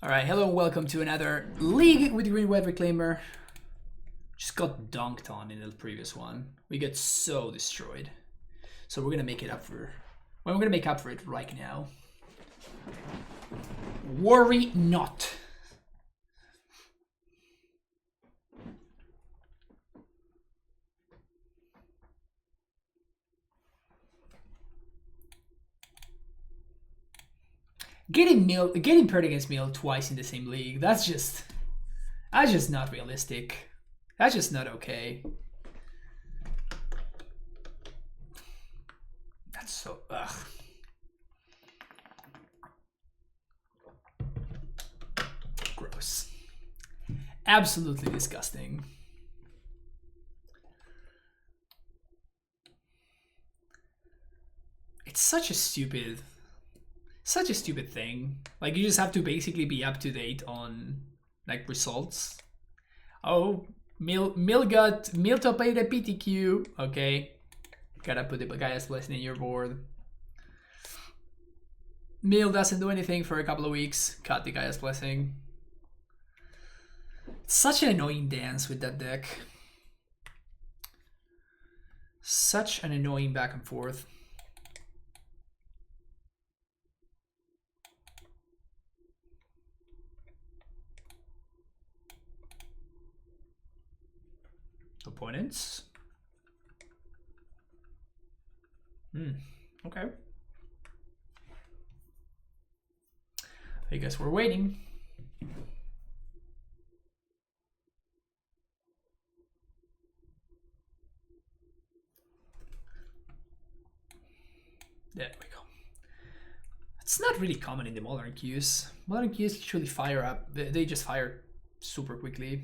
Alright, hello and welcome to another League with Green White Reclaimer. Just got dunked on in the previous one. We got so destroyed. So we're gonna make it up for... Well, we're gonna make up for it right now. Worry not. Getting paired against Mill twice in the same league, that's just not realistic. That's just not okay. That's so ugh. Gross. Absolutely disgusting. It's such a stupid thing. Like, you just have to basically be up to date on like results. Oh, Mill top 8 at PTQ. Okay, gotta put the guy's blessing in your board. Mill doesn't do anything for a couple of weeks. Cut the guy's blessing. It's such an annoying dance with that deck. Such an annoying back and forth. Opponents. Okay. I guess we're waiting. There we go. It's not really common in the modern queues. Modern queues usually fire up. They just fire super quickly.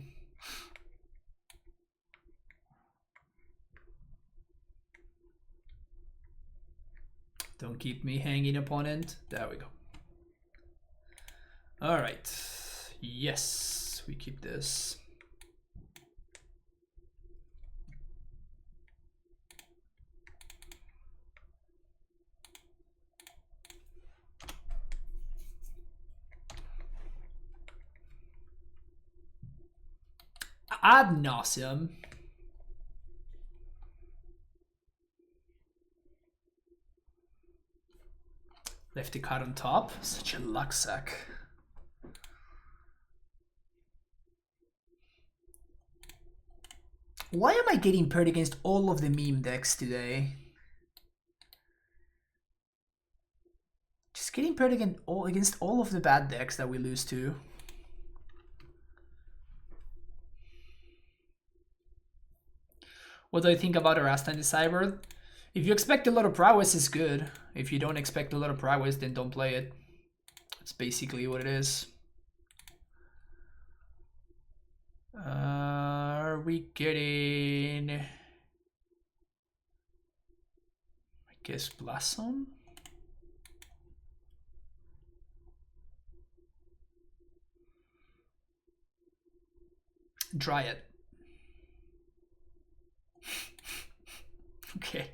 Don't keep me hanging, opponent. There we go. All right. Yes, we keep this. Ad Nauseam. Left the card on top. Such a luck sack. Why am I getting paired against all of the meme decks today? Just getting paired against all of the bad decks that we lose to. What do I think about Erasta and the Cyber? If you expect a lot of prowess, it's good. If you don't expect a lot of prowess, then don't play it. That's basically what it is. Are we getting... I guess Blossom? Dryad. Okay.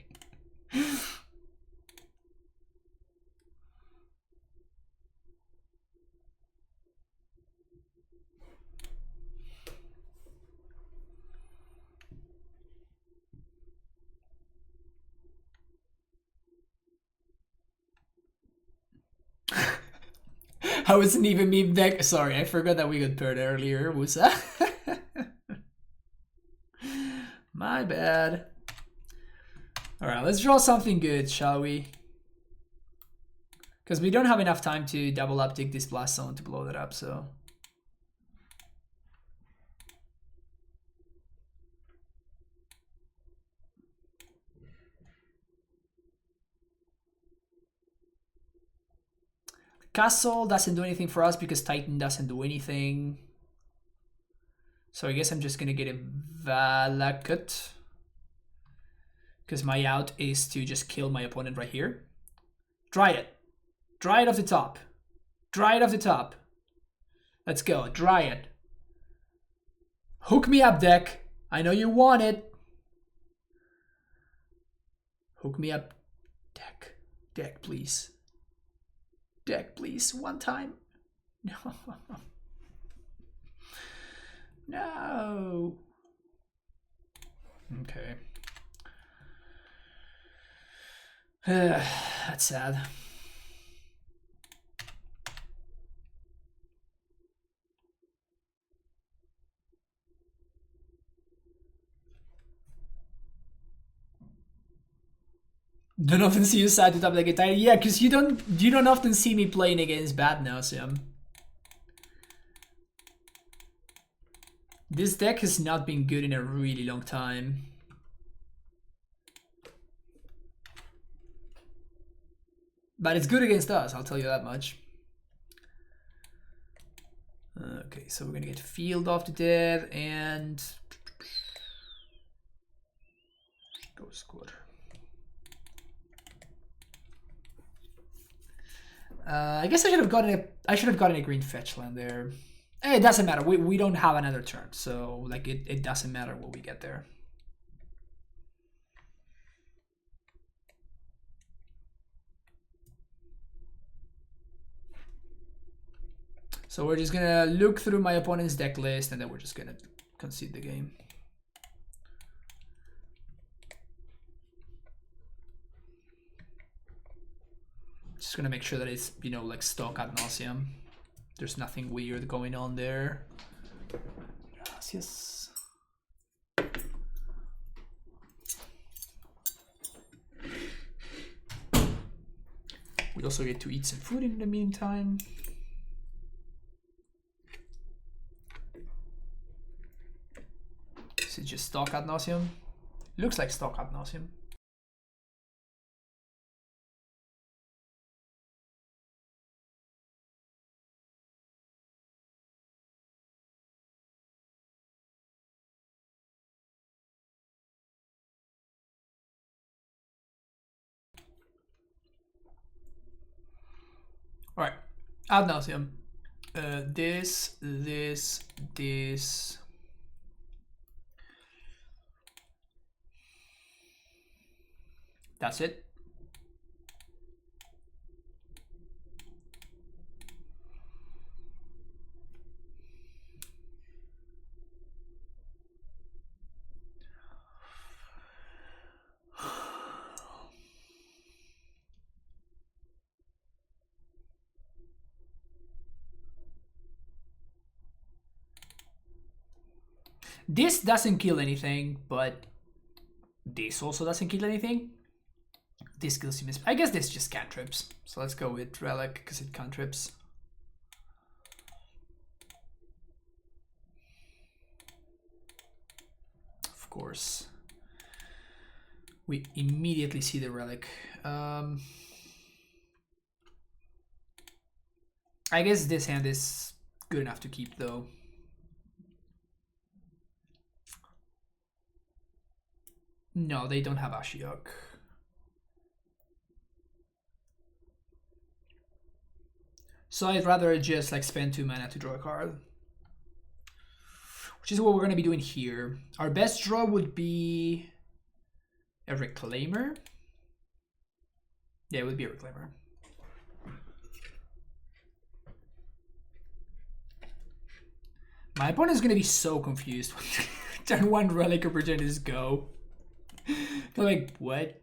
I wasn't even meme deck. Sorry, I forgot that we got paired earlier. Was that? My bad. Alright, let's draw something good, shall we? Because we don't have enough time to double uptick this blast zone to blow that up, so... Castle doesn't do anything for us because Titan doesn't do anything. So I guess I'm just gonna get a Valakut. Because my out is to just kill my opponent right here. Dry it. Dry it off the top. Dry it off the top. Let's go. Dry it. Hook me up, deck. I know you want it. Hook me up, deck. Deck, please. Deck, please. One time. No. Okay. That's sad. Don't often see you sad to top the guitar. Yeah, because you don't often see me playing against Ad Nauseam. This deck has not been good in a really long time. But it's good against us, I'll tell you that much. Okay, so we're gonna get Field off to death and go squad. I guess I should have gotten a green fetch land there. It doesn't matter. We don't have another turn, so like it doesn't matter what we get there. So we're just gonna look through my opponent's deck list and then we're just gonna concede the game. Just gonna make sure that it's, you know, like stock Ad Nauseam. There's nothing weird going on there. Gracias. We also get to eat some food in the meantime. Is it just stock Ad Nauseam? Looks like stock Ad Nauseam. All right, Ad Nauseam. This. That's it. This doesn't kill anything, but this also doesn't kill anything. This kills him. I guess this just cantrips. So let's go with Relic because it cantrips. Of course. We immediately see the Relic. I guess this hand is good enough to keep though. No, they don't have Ashiok. So I'd rather just like spend 2 mana to draw a card. Which is what we're going to be doing here. Our best draw would be a Reclaimer. Yeah, it would be a Reclaimer. My opponent is going to be so confused when turn 1 Relic Opportunities go. They're like, what?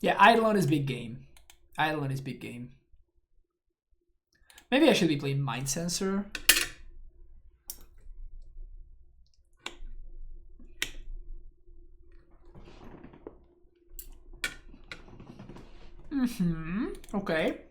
Yeah, Eidolon is big game. Eidolon is big game. Maybe I should be playing Mind Sensor. Okay.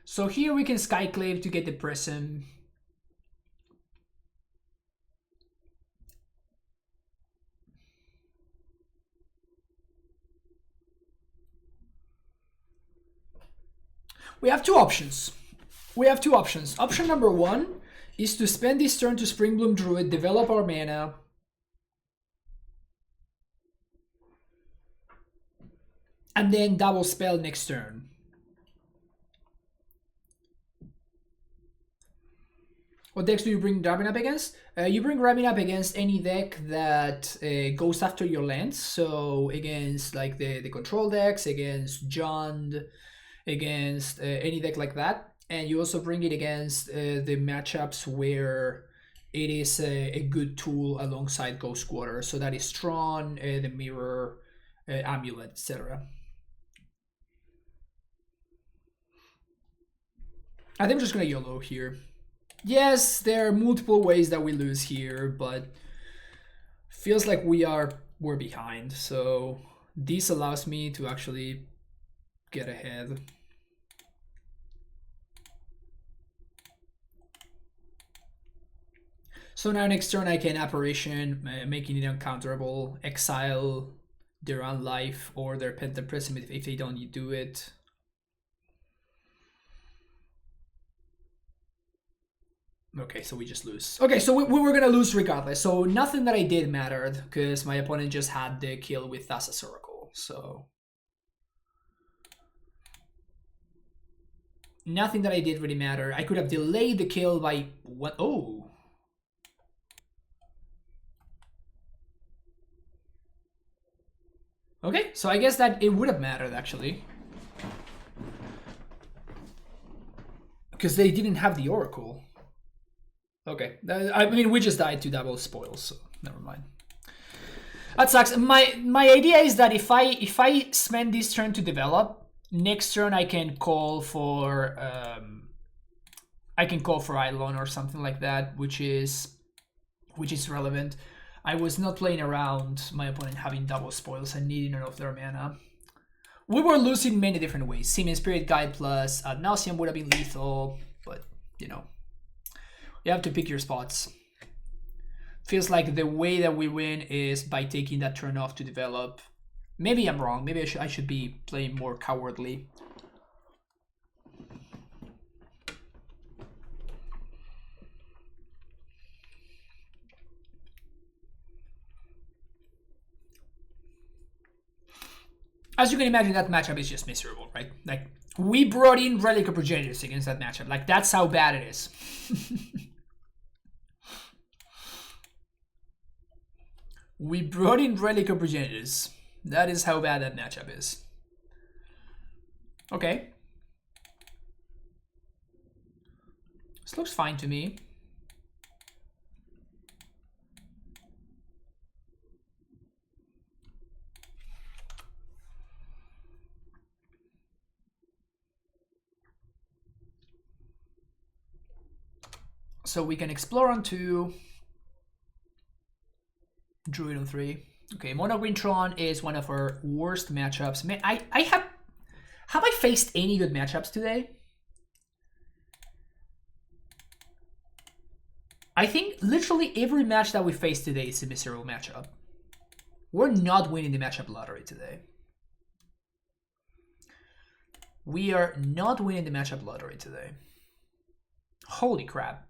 So here we can Skyclave to get the Prism. We have two options. We have two options. Option number one is to spend this turn to Springbloom Druid, develop our mana, and then double spell next turn. What decks do you bring Rabbin up against? You bring Rabbin up against any deck that goes after your lands. So against like the control decks, against Jund, against any deck like that. And you also bring it against the matchups where it is a good tool alongside Ghost Quarter. So that is Tron, the Mirror, Amulet, etc. I think I'm just going to YOLO here. Yes, there are multiple ways that we lose here, but feels like we're behind. So this allows me to actually get ahead. So now next turn I can Apparition, making it uncounterable, exile their Unlife or their Pentaprism if they don't do it. Okay, so we just lose. Okay, so we were gonna lose regardless. So nothing that I did mattered because my opponent just had the kill with Thassa's Oracle. So nothing that I did really matter. I could have delayed the kill by what? Oh. Okay, so I guess that it would have mattered actually. Because they didn't have the Oracle. Okay, I mean, we just died to double spoils, so never mind. That sucks. My idea is that if I spend this turn to develop, next turn I can call for Eidolon or something like that, which is relevant. I was not playing around my opponent having double spoils and needing enough of their mana. We were losing many different ways. Seeming Spirit Guide plus Ad Nauseam would have been lethal, but you know, you have to pick your spots. Feels like the way that we win is by taking that turn off to develop. Maybe I'm wrong. Maybe I should be playing more cowardly. As you can imagine, that matchup is just miserable, right? Like, we brought in Relic of Progenitors against that matchup. Like, that's how bad it is. We brought in Relic of Progenitors. That is how bad that matchup is. Okay. This looks fine to me. So we can explore on 2. Druid on 3. Okay, Mono Green Tron is one of our worst matchups. Man, I have I faced any good matchups today? I think literally every match that we faced today is a miserable matchup. We're not winning the matchup lottery today. We are not winning the matchup lottery today. Holy crap.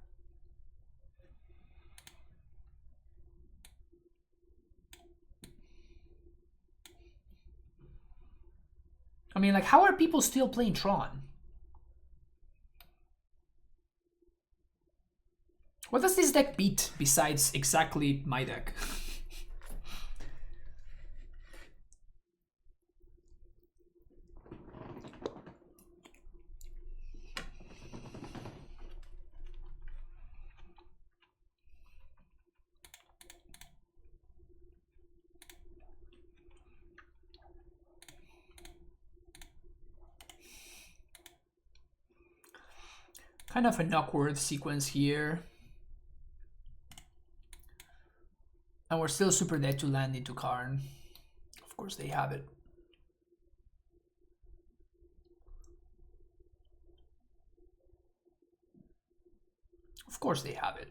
I mean, like, how are people still playing Tron? What does this deck beat besides exactly my deck? Kind of an awkward sequence here. And we're still super dead to land into Karn. Of course they have it. Of course they have it.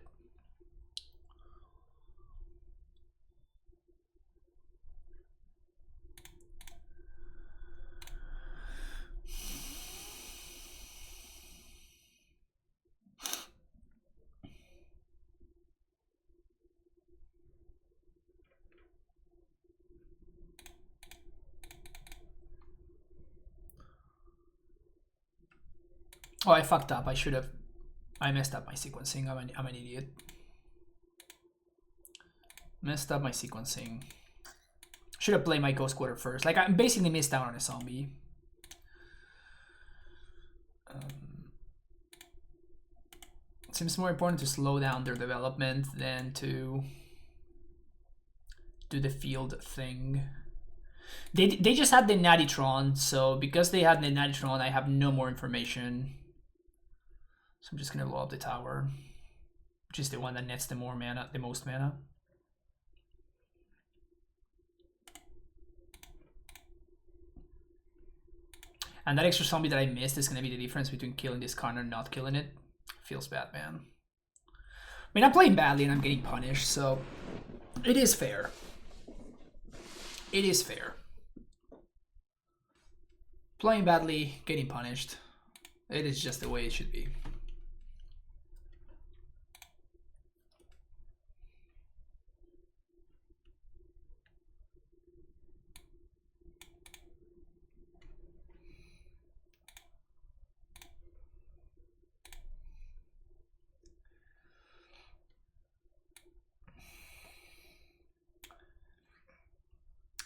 Oh, I fucked up. I messed up my sequencing. I'm an idiot. Messed up my sequencing. Should have played my Ghost Quarter first. Like, I basically missed out on a zombie. It seems more important to slow down their development than to do the field thing. They just had the Natty Tron, so because they had the Natty Tron, I have no more information. So I'm just gonna blow up the tower, which is the one that nets the most mana. And that extra zombie that I missed is gonna be the difference between killing this card and not killing it. Feels bad, man. I mean, I'm playing badly and I'm getting punished, so it is fair. It is fair. Playing badly, getting punished. It is just the way it should be.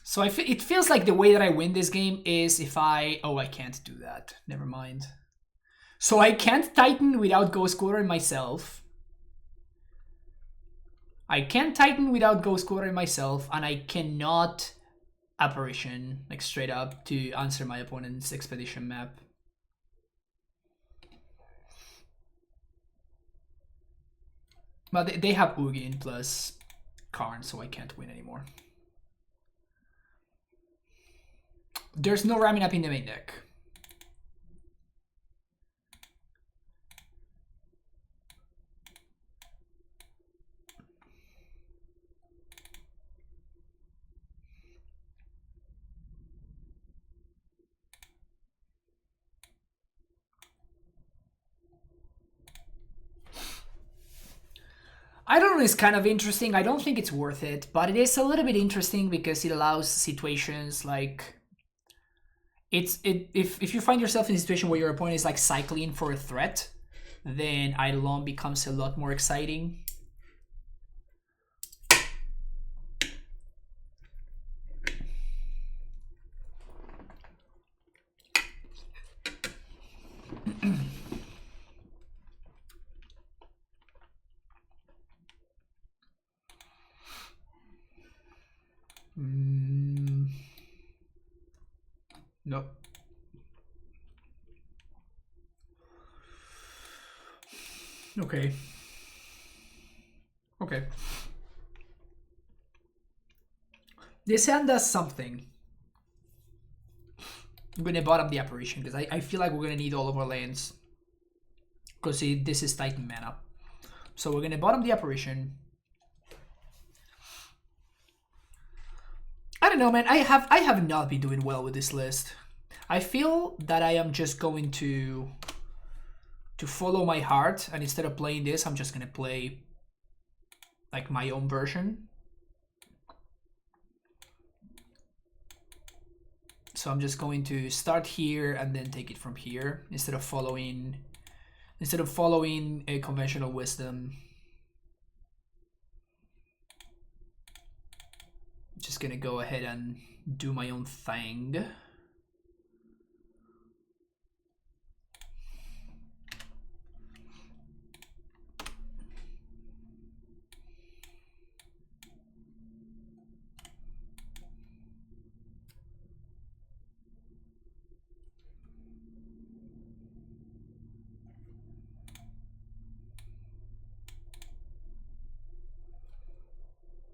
So it feels like the way that I win this game is if I... Oh, I can't do that. Never mind. So I can't Titan without Ghost Quartering myself. I can't Titan without Ghost Quartering myself, and I cannot Apparition, like straight up, to answer my opponent's Expedition map. But they have Ugin plus Karn, so I can't win anymore. There's no Ramming Up in the main deck. I don't know, it's kind of interesting. I don't think it's worth it, but it is a little bit interesting because it allows situations like... If you find yourself in a situation where your opponent is like cycling for a threat, then Eidolon becomes a lot more exciting. Nope. Okay. Okay. This hand does something. I'm gonna bottom the Apparition because I feel like we're gonna need all of our lands. Because this is Titan mana. So we're gonna bottom the Apparition. I don't know, man. I have not been doing well with this list. I feel that I am just going to follow my heart, and instead of playing this, I'm just gonna play like my own version. So I'm just going to start here and then take it from here instead of following a conventional wisdom. Just gonna go ahead and do my own thing.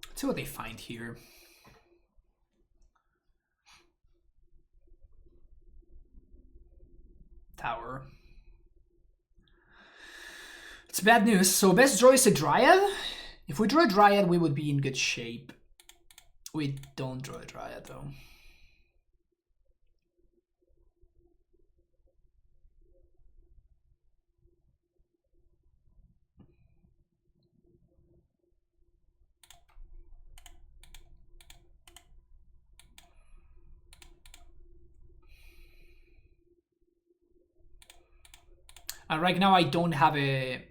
Let's see what they find here. Tower. It's bad news. So best draw is a Dryad. If we draw a Dryad, we would be in good shape. We don't draw a Dryad though. And right now I don't have a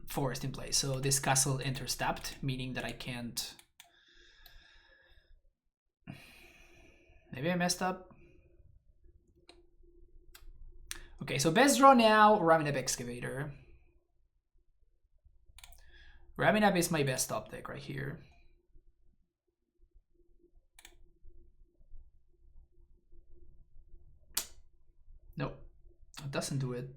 forest in place, so this castle enters tapped, meaning that I can't. Maybe I messed up. Okay, so best draw now, Ramming Up Excavator. Ramming Up is my best top deck right here. Nope, it doesn't do it.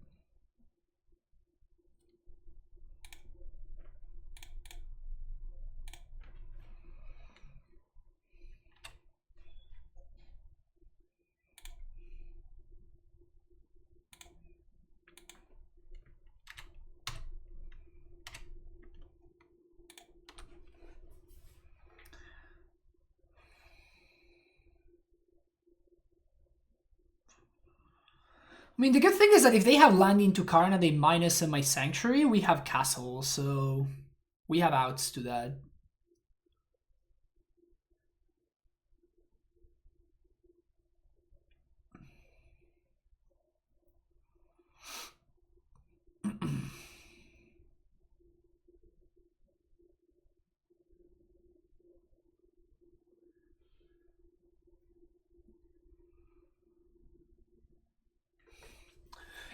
I mean, the good thing is that if they have land into Karn and they minus my Sanctuary, we have Castle, so we have outs to that.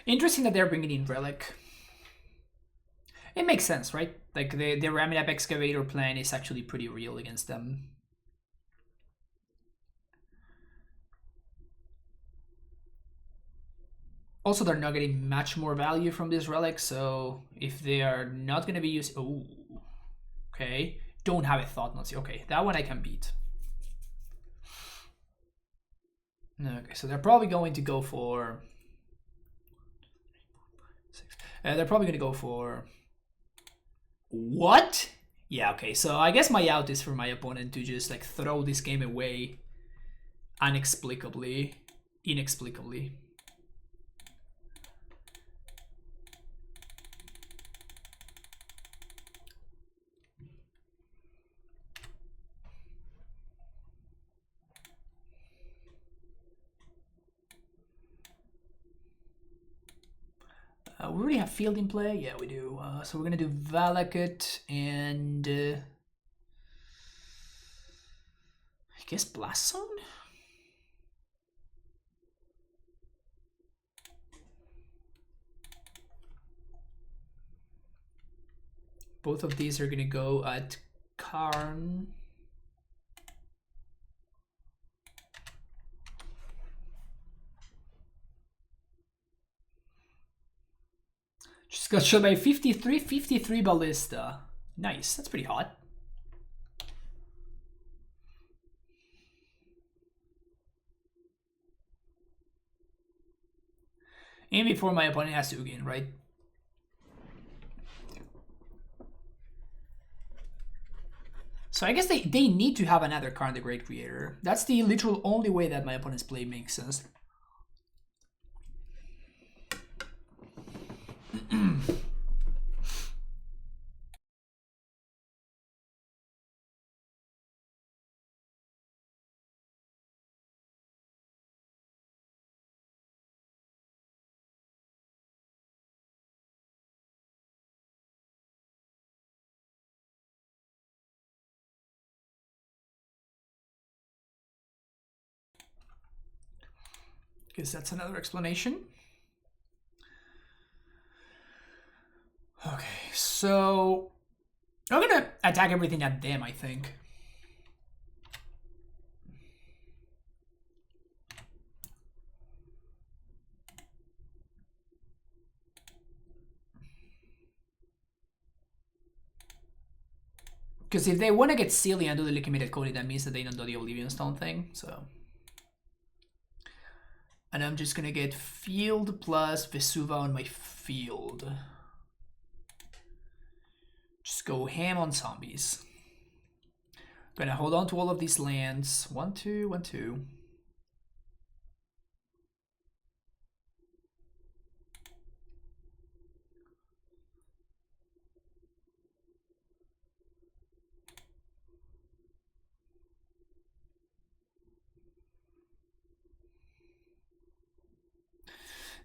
Interesting that they're bringing in Relic. It makes sense, right? Like the Ramming Up Excavator plan is actually pretty real against them. Also, they're not getting much more value from this Relic, so if they are not going to be used... Oh, okay. Don't have a Thought Nazi. Okay, that one I can beat. Okay, so they're probably going to go for... they're probably going to go for... What? Yeah, okay, so I guess my out is for my opponent to just like throw this game away inexplicably. We already have field in play. Yeah, we do. So we're gonna do Valakut and I guess Blast Zone. Both of these are gonna go at Karn. Just got shot by 53 Ballista. Nice, that's pretty hot. And before my opponent has to again, right? So I guess they need to have another Karn the Great Creator. That's the literal only way that my opponent's play makes sense. Guess that's another explanation. Okay, so I'm gonna attack everything at them, I think. Because if they want to get silly and do the liquidated code, that means that they don't do the Oblivion Stone thing, so. And I'm just gonna get field plus Vesuva on my field. Just go ham on zombies. Gonna hold on to all of these lands. 1, 2, 1, 2.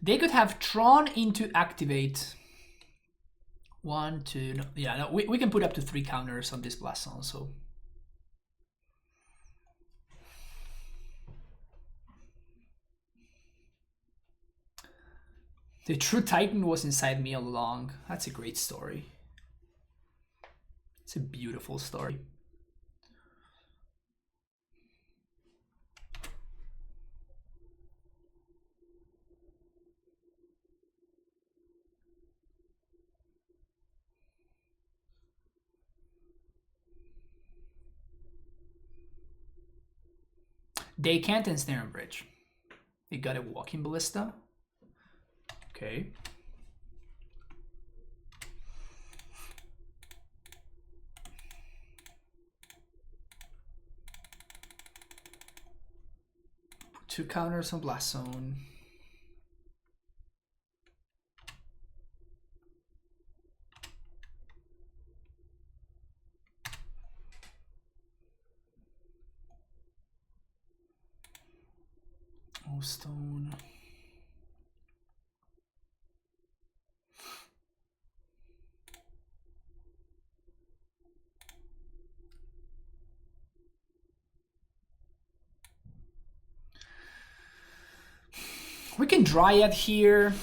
They could have Tron into activate. 1, 2, no, yeah, no, we can put up to 3 counters on this blast zone, so. The true Titan was inside me all along. That's a great story. It's a beautiful story. They can't ensnare and bridge. They got a walking ballista. Okay. Put 2 counters on blast zone. Oh, stone. We can Dryad here.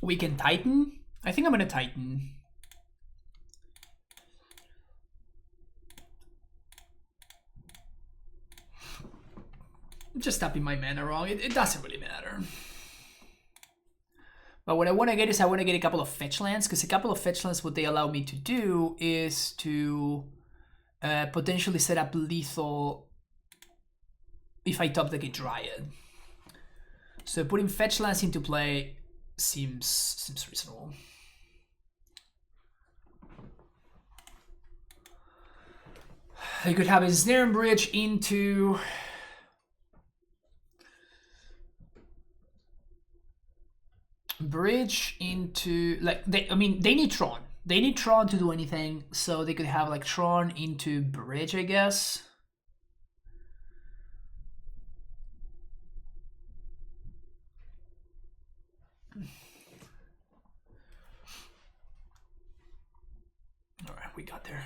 We can Titan. I think I'm gonna Titan. I'm just tapping my mana wrong. It doesn't really matter. But what I want to get is I want to get a couple of fetch lands, because a couple of fetch lands, what they allow me to do is to potentially set up lethal if I top deck a Dryad. So putting fetch lands into play seems reasonable. I could have a Snare and Bridge into like they need Tron. They need Tron to do anything, so they could have like Tron into Bridge, I guess. All right, we got there.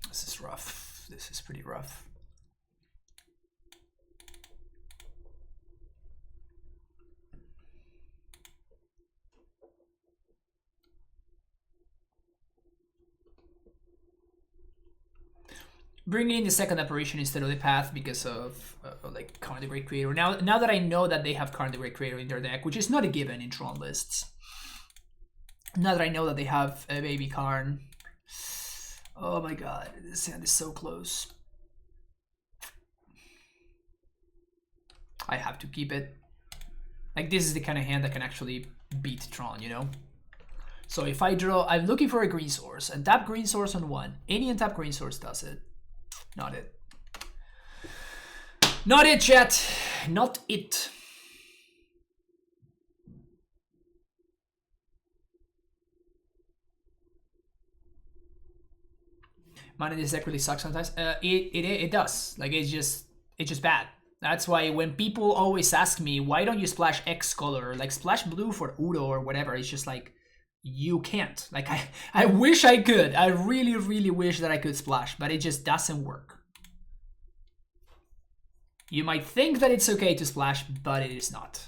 This is rough. This is pretty rough. Bringing in the second apparition instead of the path because of like Karn the Great Creator. Now that I know that they have Karn the Great Creator in their deck, which is not a given in Tron lists. Now that I know that they have a baby Karn. Oh my god, this hand is so close. I have to keep it. Like, this is the kind of hand that can actually beat Tron, you know? So if I draw, I'm looking for a green source. Untap green source on 1. Any untap green source does it. Not it. Not it, chat. Not it. Mana in this deck really sucks sometimes. It does. Like, it's just bad. That's why when people always ask me, why don't you splash X color? Like, splash blue for Udo or whatever. It's just like, you can't. Like, I wish I could. I really, really wish that I could splash, but it just doesn't work. You might think that it's okay to splash, but it is not.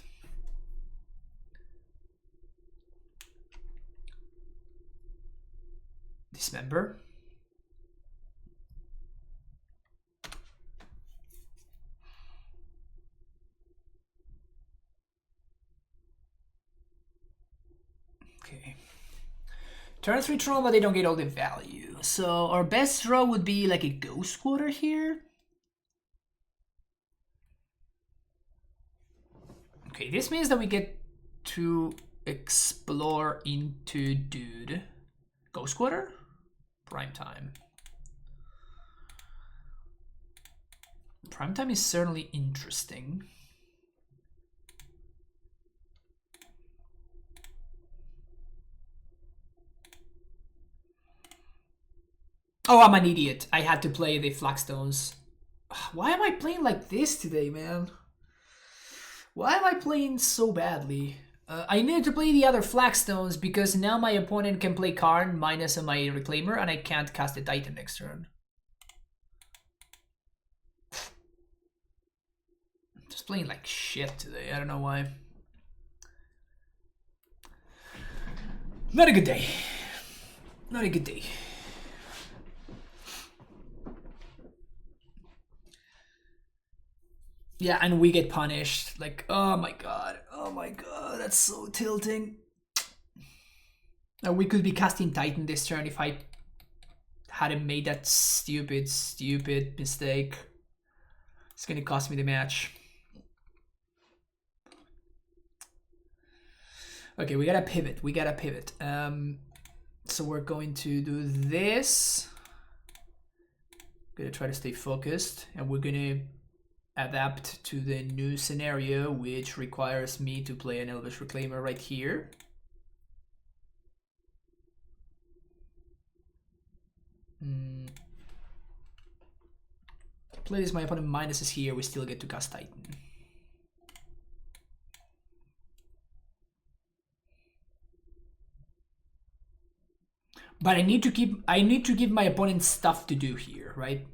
Dismember. Okay. Turn 3 Tron, but they don't get all the value. So our best draw would be like a Ghost Quarter here. Okay, this means that we get to explore into Dude. Ghost Quarter? Prime Time. Prime Time is certainly interesting. Oh, I'm an idiot. I had to play the Flagstones. Why am I playing like this today, man? Why am I playing so badly? I needed to play the other Flagstones because now my opponent can play Karn minus on my Reclaimer and I can't cast a Titan next turn. I'm just playing like shit today. I don't know why. Not a good day. Not a good day. Yeah, and we get punished. Like, oh my god, that's so tilting. We could be casting Titan this turn if I hadn't made that stupid mistake. It's gonna cost me the match. Okay, we gotta pivot. So we're going to do this. Gonna try to stay focused, and we're gonna adapt to the new scenario, which requires me to play an Elvish Reclaimer right here. Play this, my opponent minuses here, we still get to cast Titan. But I need to give my opponent stuff to do here, right?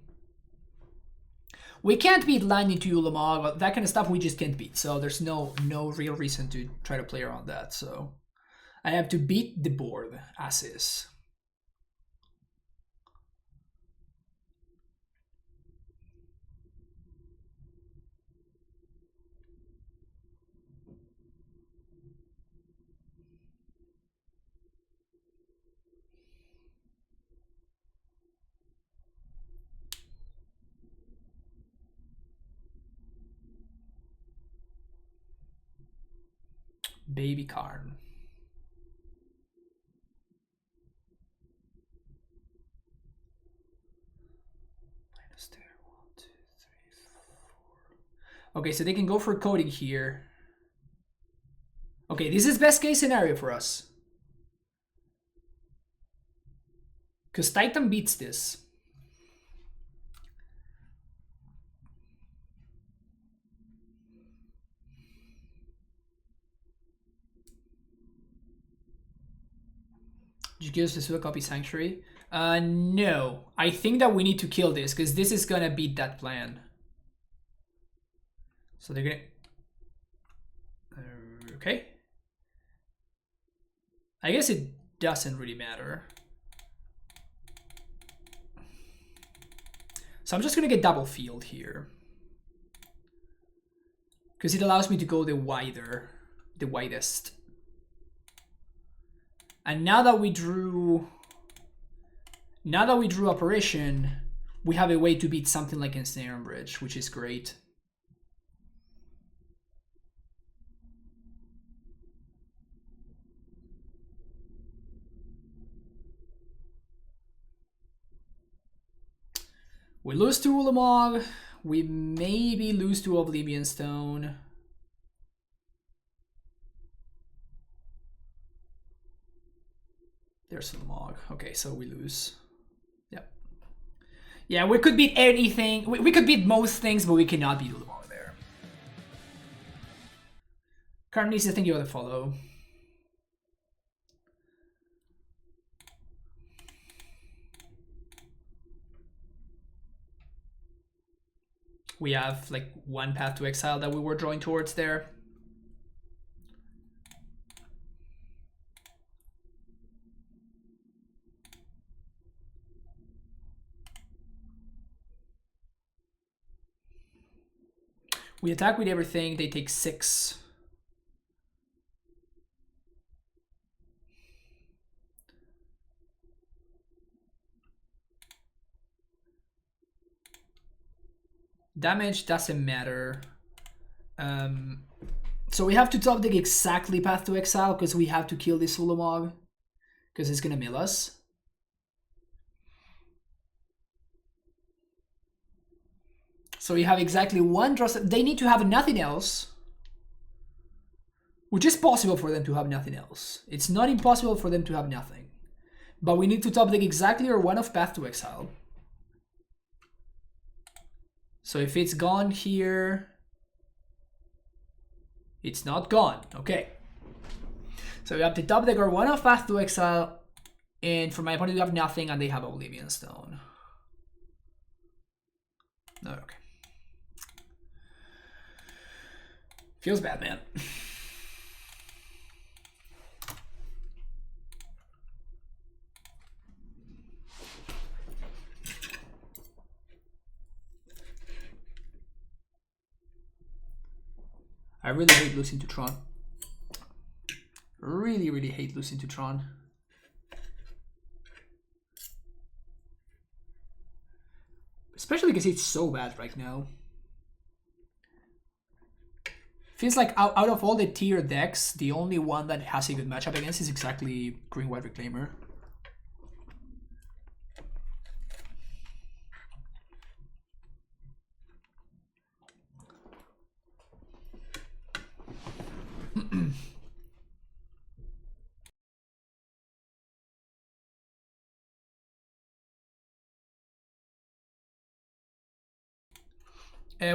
We can't beat land into Ulamog, that kind of stuff we just can't beat. So there's no real reason to try to play around that. So I have to beat the board as is. Baby Karn. Minus there. 1, 2, 3, 4. Okay, so they can go for coding here. Okay, this is best case scenario for us. Because Titan beats this. Did you give us the Suda copy Sanctuary? No. I think that we need to kill this because this is gonna beat that plan. So they're gonna... okay. I guess it doesn't really matter. So I'm just gonna get double field here. Because it allows me to go the widest. And now that we drew Apparition, we have a way to beat something like Ensnare and Bridge, which is great. We lose to Ulamog. We maybe lose to Oblivion Stone. There's Ulamog. Okay, so we lose. Yep. Yeah, we could beat anything. We could beat most things, but we cannot beat Ulamog there. Carnisa, thank you for the follow. We have like one path to exile that we were drawing towards there. We attack with everything, they take 6. Damage doesn't matter. So we have to top deck exactly Path to Exile because we have to kill this Ulamog because it's gonna mill us. So we have exactly one draw. They need to have nothing else, which is possible for them to have nothing else. It's not impossible for them to have nothing. But we need to top deck exactly our 1 of Path to Exile. So if it's gone here, it's not gone. Okay. So we have to top deck our 1 of Path to Exile. And for my opponent, we have nothing and they have Oblivion Stone. No, okay. Feels bad, man. I really hate losing to Tron. Really, really hate losing to Tron. Especially because it's so bad right now. Feels like out of all the tier decks, the only one that has a good matchup against is exactly Green-White Reclaimer.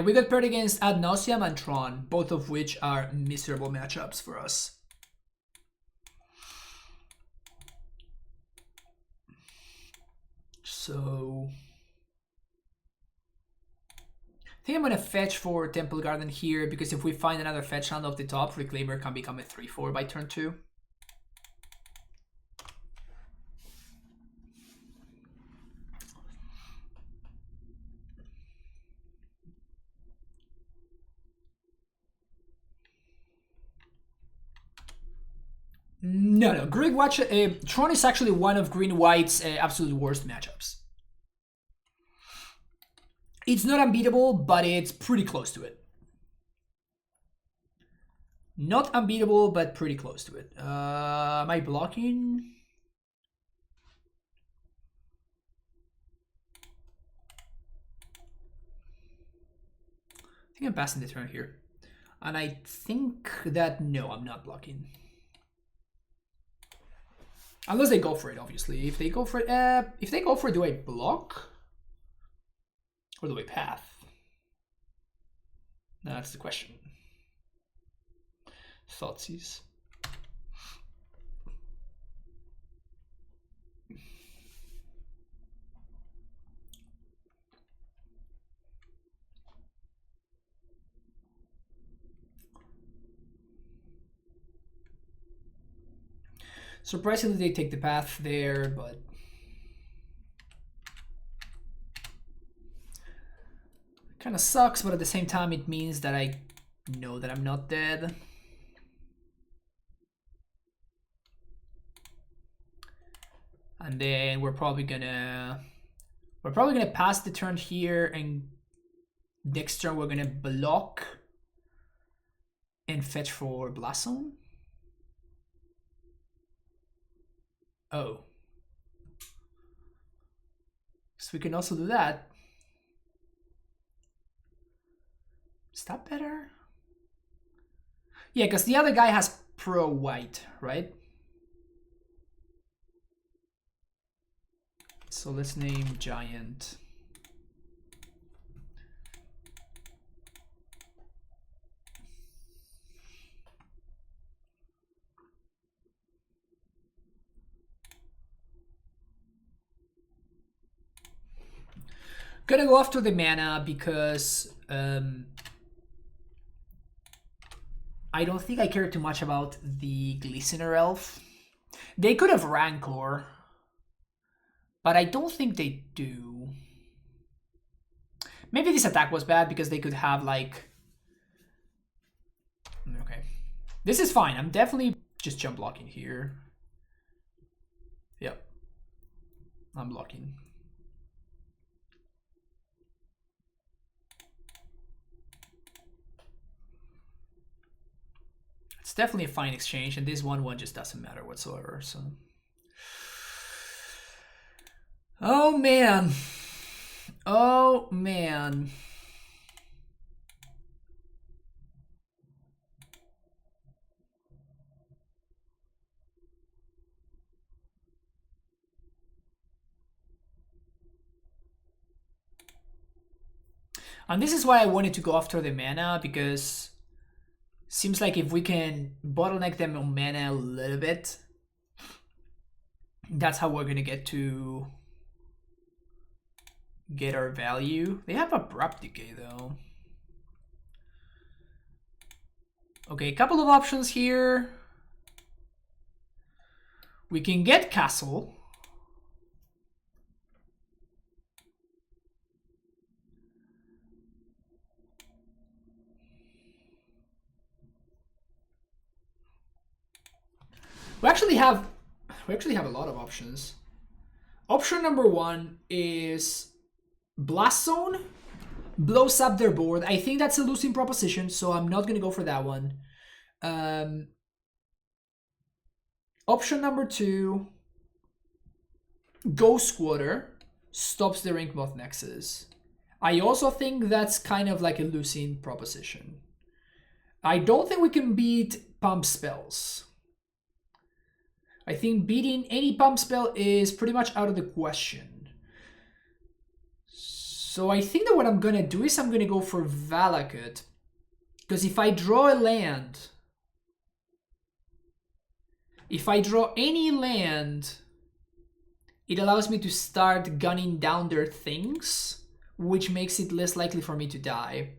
We got paired against Ad Nauseam and Tron, both of which are miserable matchups for us. So I think I'm going to fetch for Temple Garden here, because if we find another fetch land off the top, Reclaimer can become a 3-4 by turn 2. No, Green Watch. Tron is actually one of Green White's absolute worst matchups. It's not unbeatable, but it's pretty close to it. Not unbeatable, but pretty close to it. Am I blocking? I think I'm passing the turn here. And I think that, no, I'm not blocking. Unless they go for it, obviously. If they go for it, do I block? Or do I path? That's the question. Thoughtseize. Surprisingly, they take the path there, but kind of sucks. But at the same time, it means that I know that I'm not dead. And then we're probably gonna pass the turn here, and next turn we're gonna block and fetch for Blast Zone. Oh. So we can also do that. Is that better? Yeah, because the other guy has pro white, right? So let's name Giant. Gonna go after the mana because I don't think I care too much about the Glistener Elf. They could have Rancor, but I don't think they do. Maybe this attack was bad because they could have like... Okay. This is fine. I'm definitely just jump blocking here. Yep. I'm blocking. It's definitely a fine exchange, and this 1-1 just doesn't matter whatsoever, so... Oh, man. Oh, man. And this is why I wanted to go after the mana, because seems like if we can bottleneck them on mana a little bit, that's how we're gonna get our value. They have Abrupt Decay though. Okay, a couple of options here. We can get Castle. We actually have a lot of options. Option number 1 is Blast Zone, blows up their board. I think that's a losing proposition, so I'm not gonna go for that one. Option number 2, Ghost Squatter, stops the Inkmoth Nexus. I also think that's kind of like a losing proposition. I don't think we can beat pump spells. I think beating any pump spell is pretty much out of the question. So I think that what I'm gonna do is I'm gonna go for Valakut. Because if I draw a land, if I draw any land, it allows me to start gunning down their things, which makes it less likely for me to die.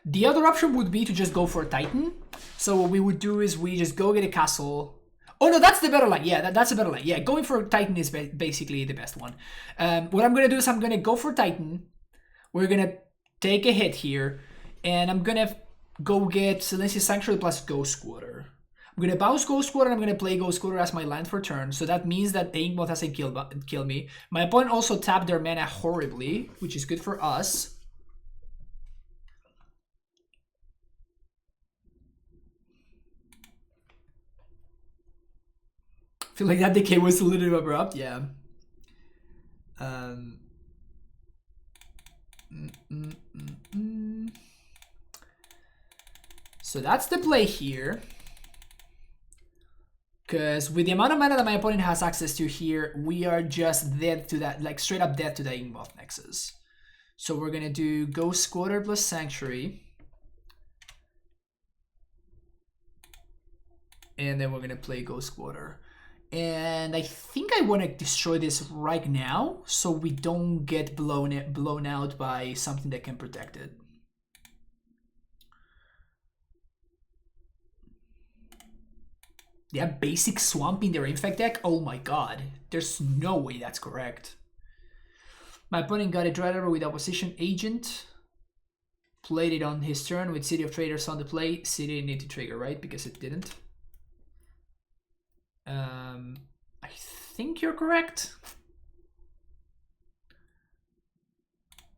The other option would be to just go for a Titan. So what we would do is we just go get a castle. Oh no, that's the better line. Yeah, that's a better line. Yeah, going for Titan is basically the best one. What I'm going to do is I'm going to go for Titan. We're going to take a hit here. And I'm going to go get Silencious Sanctuary plus Ghost Squatter. I'm going to bounce Ghost Squatter and I'm going to play Ghost Squatter as my land for turn. So that means that the Inkmoth hasn't kill me. My opponent also tapped their mana horribly, which is good for us. I feel like that decay was a little abrupt, yeah. So that's the play here. Because with the amount of mana that my opponent has access to here, we are just dead to that, like straight up dead to the Inkmoth Nexus. So we're gonna do Ghost Squatter plus Sanctuary. And then we're gonna play Ghost Squatter. And I think I want to destroy this right now so we don't get blown out by something that can protect it. They have basic swamp in their Infect deck? Oh my god. There's no way that's correct. My opponent got a Dreader with Opposition Agent. Played it on his turn with City of Traders on the play. City didn't need to trigger, right? Because it didn't. I think you're correct.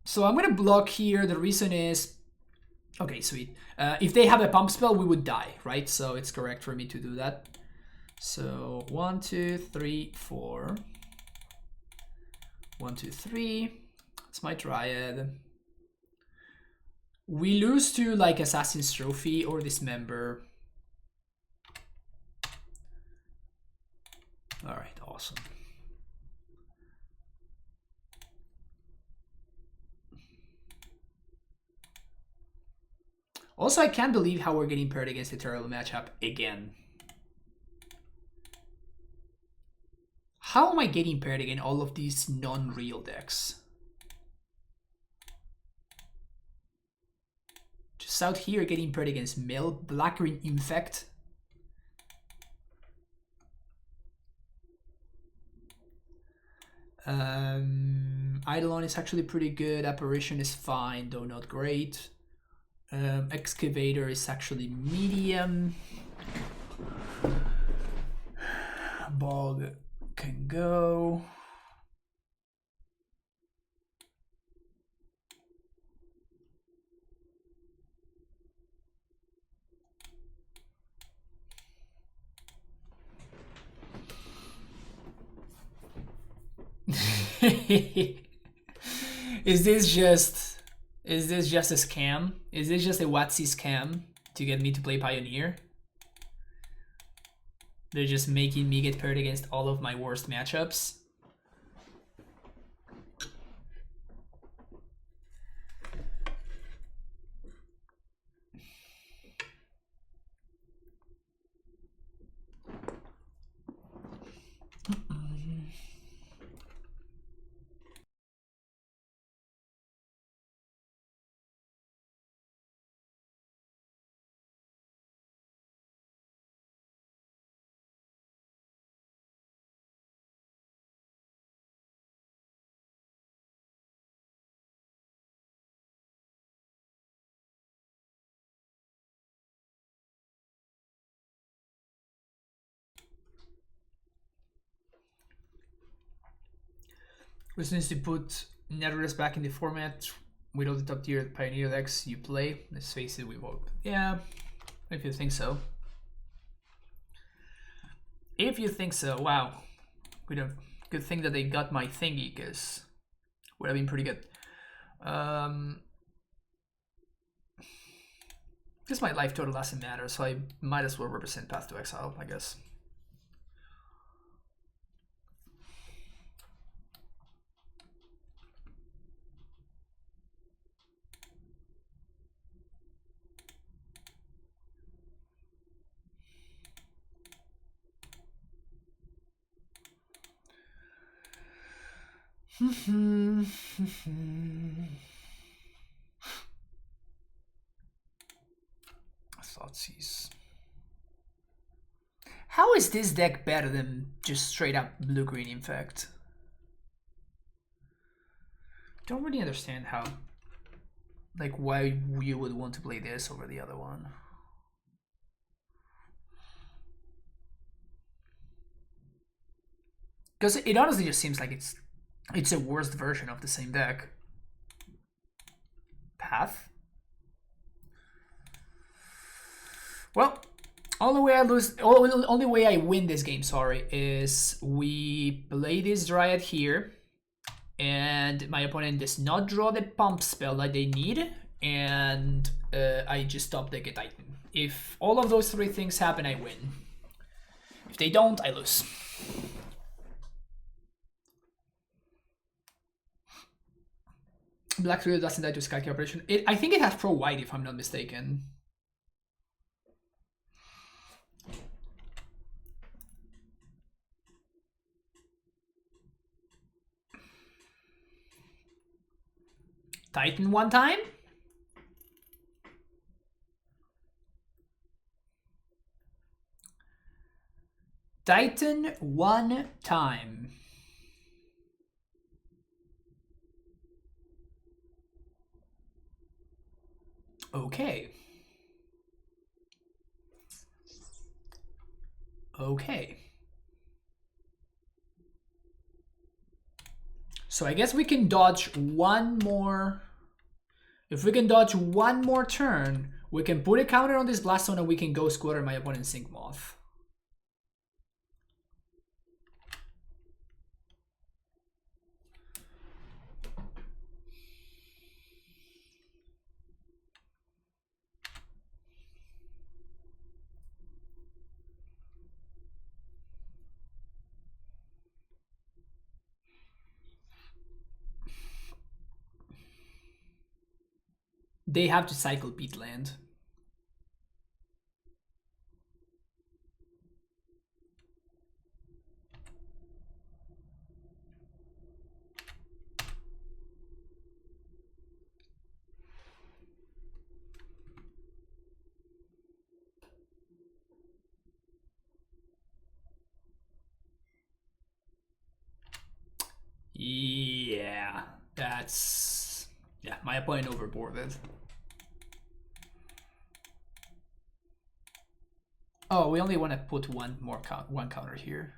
So I'm gonna block here. The reason is, okay, sweet. If they have a pump spell, we would die, right? So it's correct for me to do that. So 1, 2, 3, 4. 1, 2, 3. It's my Dryad. We lose to like Assassin's Trophy or Dismember. All right, awesome. Also, I can't believe how we're getting paired against the terrible matchup again. How am I getting paired against all of these non-real decks? Just out here getting paired against Mill, Black-Green Infect. Eidolon is actually pretty good. Apparition is fine, though not great. Excavator is actually medium. Bog can go. Is this just a scam? Is this just a Watsy scam to get me to play Pioneer? They're just making me get paired against all of my worst matchups. Which needs to put Netherlands back in the format with all the top tier Pioneer decks you play. Let's face it, we won't. Yeah, if you think so. If you think so, wow. Good thing that they got my thingy, because would have been pretty good. Because my life total doesn't matter, so I might as well represent Path to Exile, I guess. Thoughtseize. How is this deck better than just straight up blue-green Infect? Don't really understand how, like, why you would want to play this over the other one. Because it honestly just seems like it's a worst version of the same deck. Path? Well, only way I win this game, sorry, is we play this Dryad here, and my opponent does not draw the pump spell that they need, and I just top deck a Titan. If all of those three things happen, I win. If they don't, I lose. Black Trio doesn't die to Sky Operation. I think it has pro white, if I'm not mistaken. Titan one time? Titan one time. Okay. Okay. So I guess we can dodge one more. If we can dodge one more turn, we can put a counter on this Blast Zone and we can go squatter my opponent's Sync Moth. They have to cycle beat land. Yeah, that's... Yeah, my opponent overboarded. Oh, we only want to put one counter here.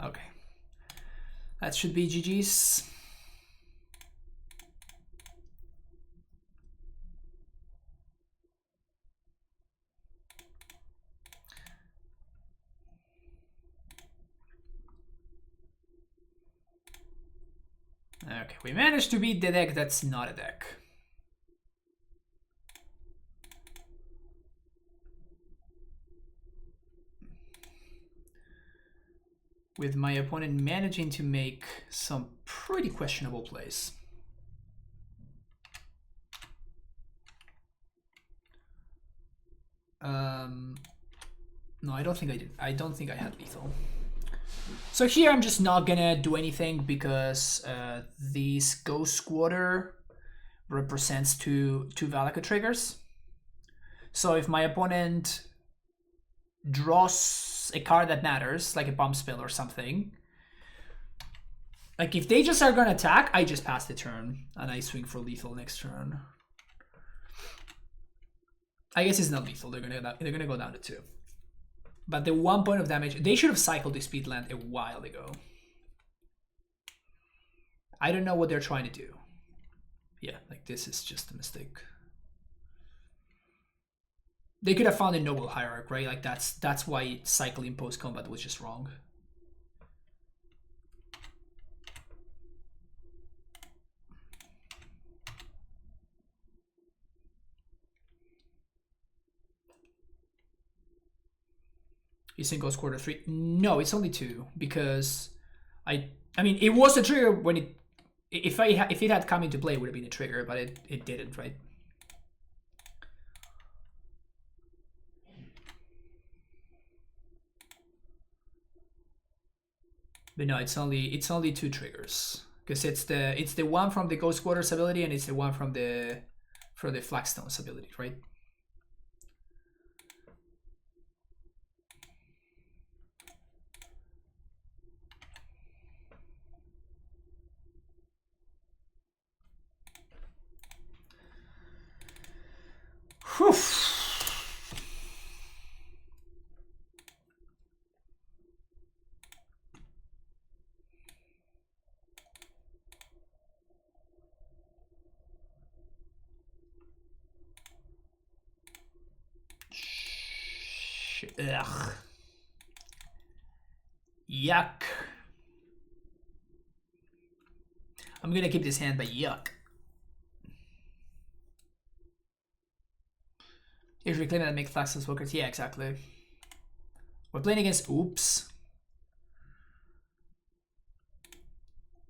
Okay. That should be GG's. Okay, we managed to beat the deck that's not a deck. With my opponent managing to make some pretty questionable plays. No, I don't think I did. I don't think I had lethal. So here I'm just not gonna do anything because this Ghost Squatter represents two Valaka triggers. So if my opponent draws a card that matters, like a bomb spell or something, Like if they just are gonna attack, I just pass the turn and I swing for lethal next turn. I guess it's not lethal. They're gonna go down to 2. But the 1 point of damage, they should have cycled the speed land a while ago. I don't know what they're trying to do. Yeah, like this is just a mistake. They could have found a noble hierarch, right? Like that's why cycling post combat was just wrong. You think goes quarter 3? No, it's only 2 because I mean it was a trigger when it if it had come into play it would have been a trigger, but it didn't, right? But no, it's only 2 triggers because it's the one from the Ghost Quarters ability and it's the one from the Flagstone's ability, right? Whew. Ugh. Yuck. I'm gonna keep this hand, but yuck. Here's reclaim and make Flax's Walkers. Yeah, exactly. We're playing against oops.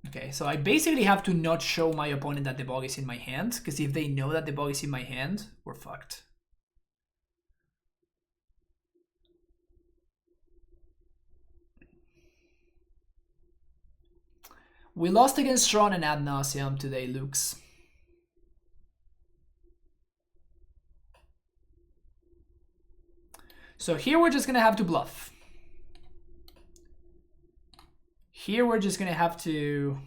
Okay, so I basically have to not show my opponent that the bog is in my hand, because if they know that the bog is in my hand, we're fucked. We lost against Tron and Ad Nauseam today, Lukes. So here we're just gonna have to bluff. Here we're just gonna have to...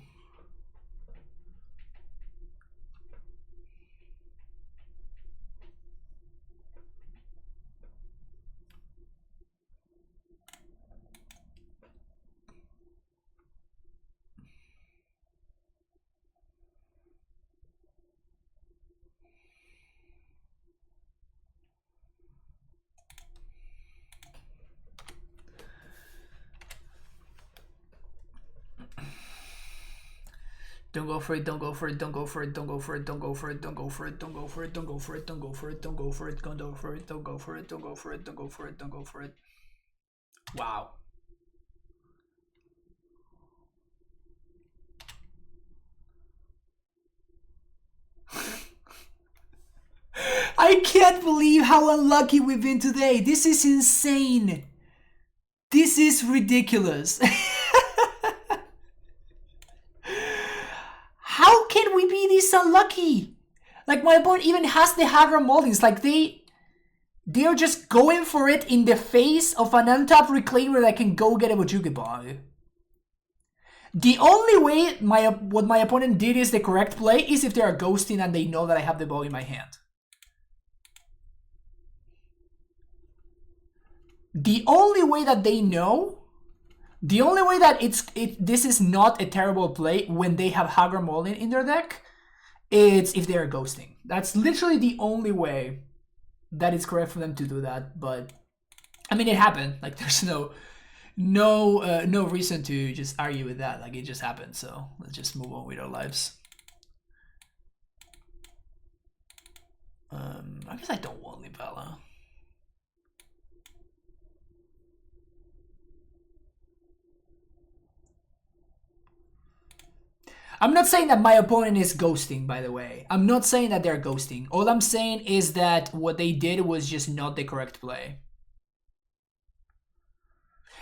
Don't go for it, don't go for it, don't go for it, don't go for it, don't go for it, don't go for it, don't go for it, don't go for it, don't go for it, don't go for it, don't go for it, don't go for it, don't go for it, don't go for it, don't go for it. Wow. I can't believe how unlucky we've been today. This is insane. This is ridiculous. How can we be this unlucky? Like my opponent even has the Hagra Moldings. Like they're just going for it in the face of an untapped reclaimer that can go get a Bojuki Bog. The only way what my opponent did is the correct play is if they are ghosting and they know that I have the ball in my hand. The only way that they know, the only way that this is not a terrible play when they have Hagra Molding in their deck, it's if they are ghosting. That's literally the only way that it's correct for them to do that. But I mean, it happened. Like there's no reason to just argue with that. Like it just happened. So let's just move on with our lives. I guess I don't want Libella. I'm not saying that my opponent is ghosting, by the way. I'm not saying that they're ghosting. All I'm saying is that what they did was just not the correct play.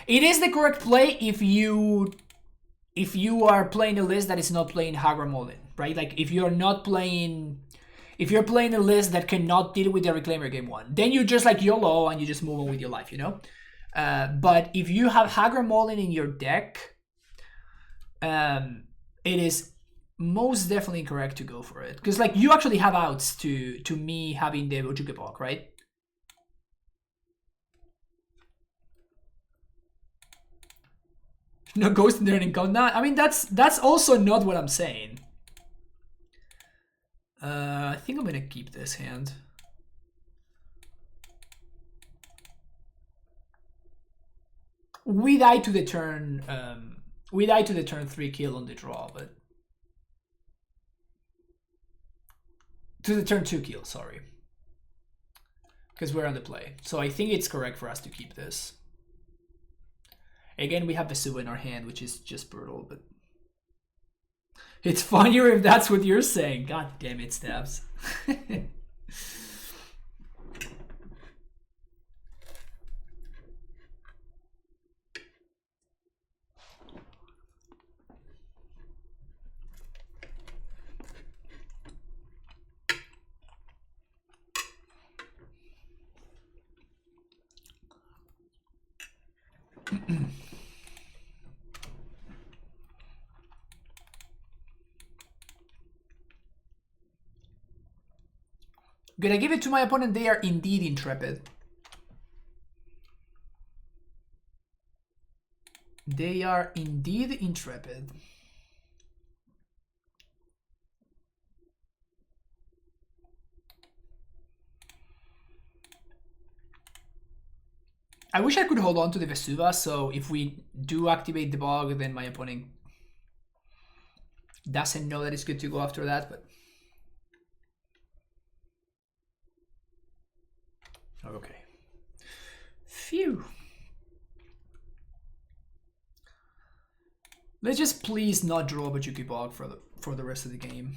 It is the correct play if you are playing a list that is not playing Hagra Molding, right? Like if you're playing a list that cannot deal with the Reclaimer game 1, then you just like YOLO and you just move on with your life, you know? But if you have Hagra Molding in your deck, it is most definitely correct to go for it. Because like you actually have outs to me having the Bojuke block, right? No ghost in there and count. I mean that's also not what I'm saying. I think I'm gonna keep this hand. We die to the turn. We die to the turn 3 kill on the draw, but to the turn 2 kill. Sorry, because we're on the play. So I think it's correct for us to keep this. Again, we have Vesuva in our hand, which is just brutal, but it's funnier if that's what you're saying. God damn it, Stabs. Gonna give it to my opponent. They are indeed intrepid. They are indeed intrepid. I wish I could hold on to the Vesuva, so if we do activate the bog, then my opponent doesn't know that it's good to go after that, but... Okay. Phew. Let's just please not draw a Bojuke bog for the rest of the game.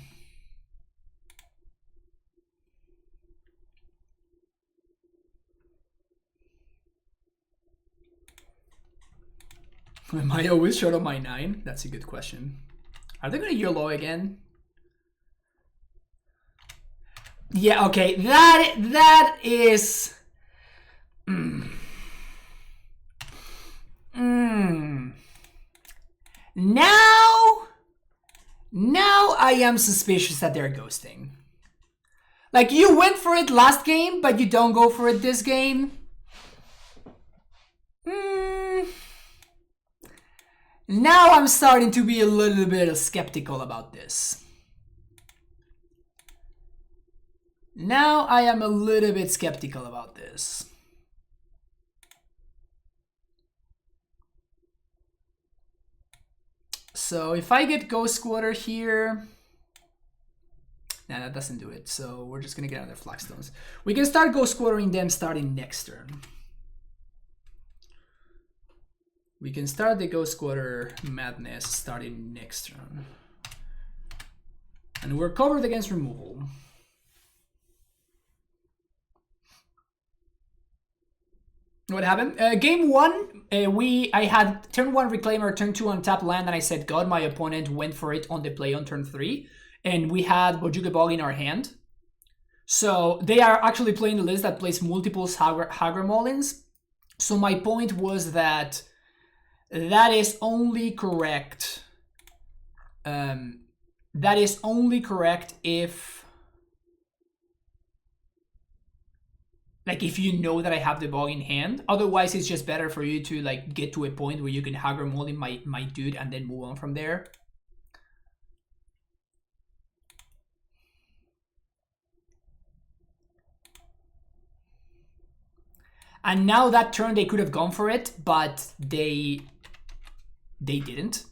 Am I always short on my 9? That's a good question. Are they going to YOLO again? Yeah, okay. That is... Now I am suspicious that they're ghosting. Like, you went for it last game, but you don't go for it this game. Now I'm starting to be a little bit skeptical about this. Now I am a little bit skeptical about this. So if I get Ghost Squatter here... Nah, that doesn't do it. So we're just going to get another Flagstones. We can start Ghost Squattering them starting next turn. We can start the Ghost Squatter madness starting next turn. And we're covered against removal. What happened? Game 1, I had turn 1 Reclaimer, turn 2 untap land, and I said God, my opponent went for it on the play on turn 3. And we had Bojuke Bog in our hand. So they are actually playing a list that plays multiple Hagremolins. So my point was that that is only correct. That is only correct if... Like, if you know that I have the bog in hand. Otherwise, it's just better for you to, like, get to a point where you can Hagremolin my dude and then move on from there. And now that turn they could have gone for it, but they didn't.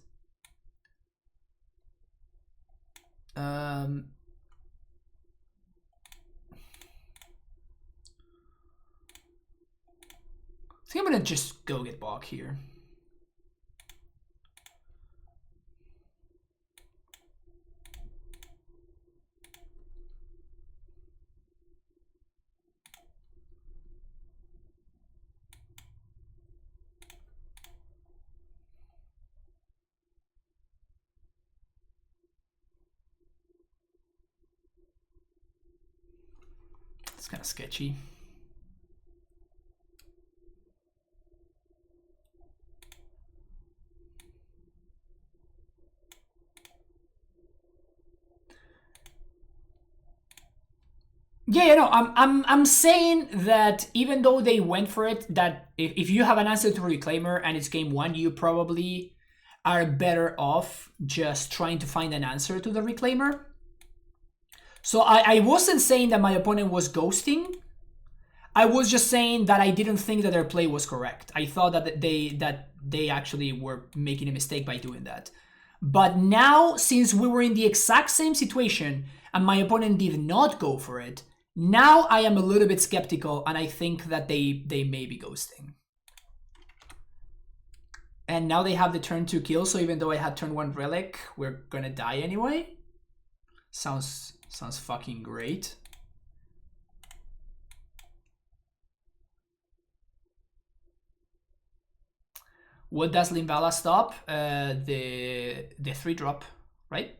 I think I'm gonna just go get Bog here. It's kind of sketchy. Yeah, no, I'm saying that even though they went for it, that if you have an answer to Reclaimer and it's game one, you probably are better off just trying to find an answer to the Reclaimer. So I wasn't saying that my opponent was ghosting. I was just saying that I didn't think that their play was correct. I thought that they actually were making a mistake by doing that. But now, since we were in the exact same situation and my opponent did not go for it, now I am a little bit skeptical and I think that they may be ghosting. And now they have the turn 2 kill, so even though I had turn 1 relic, we're gonna die anyway. Sounds fucking great. What does Limbala stop? The 3-drop, right?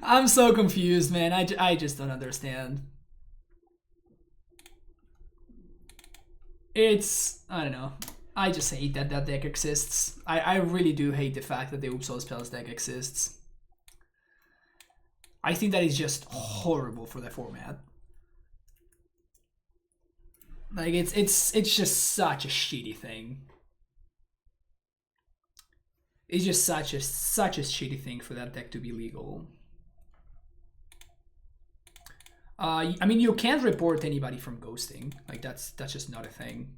I'm so confused, man. I just don't understand. I don't know. I just hate that that deck exists. I really do hate the fact that the Oops All Spells deck exists. I think that is just horrible for the format. Like it's just such a shitty thing. It's just such a shitty thing for that deck to be legal. I mean, you can't report anybody from ghosting. Like that's just not a thing.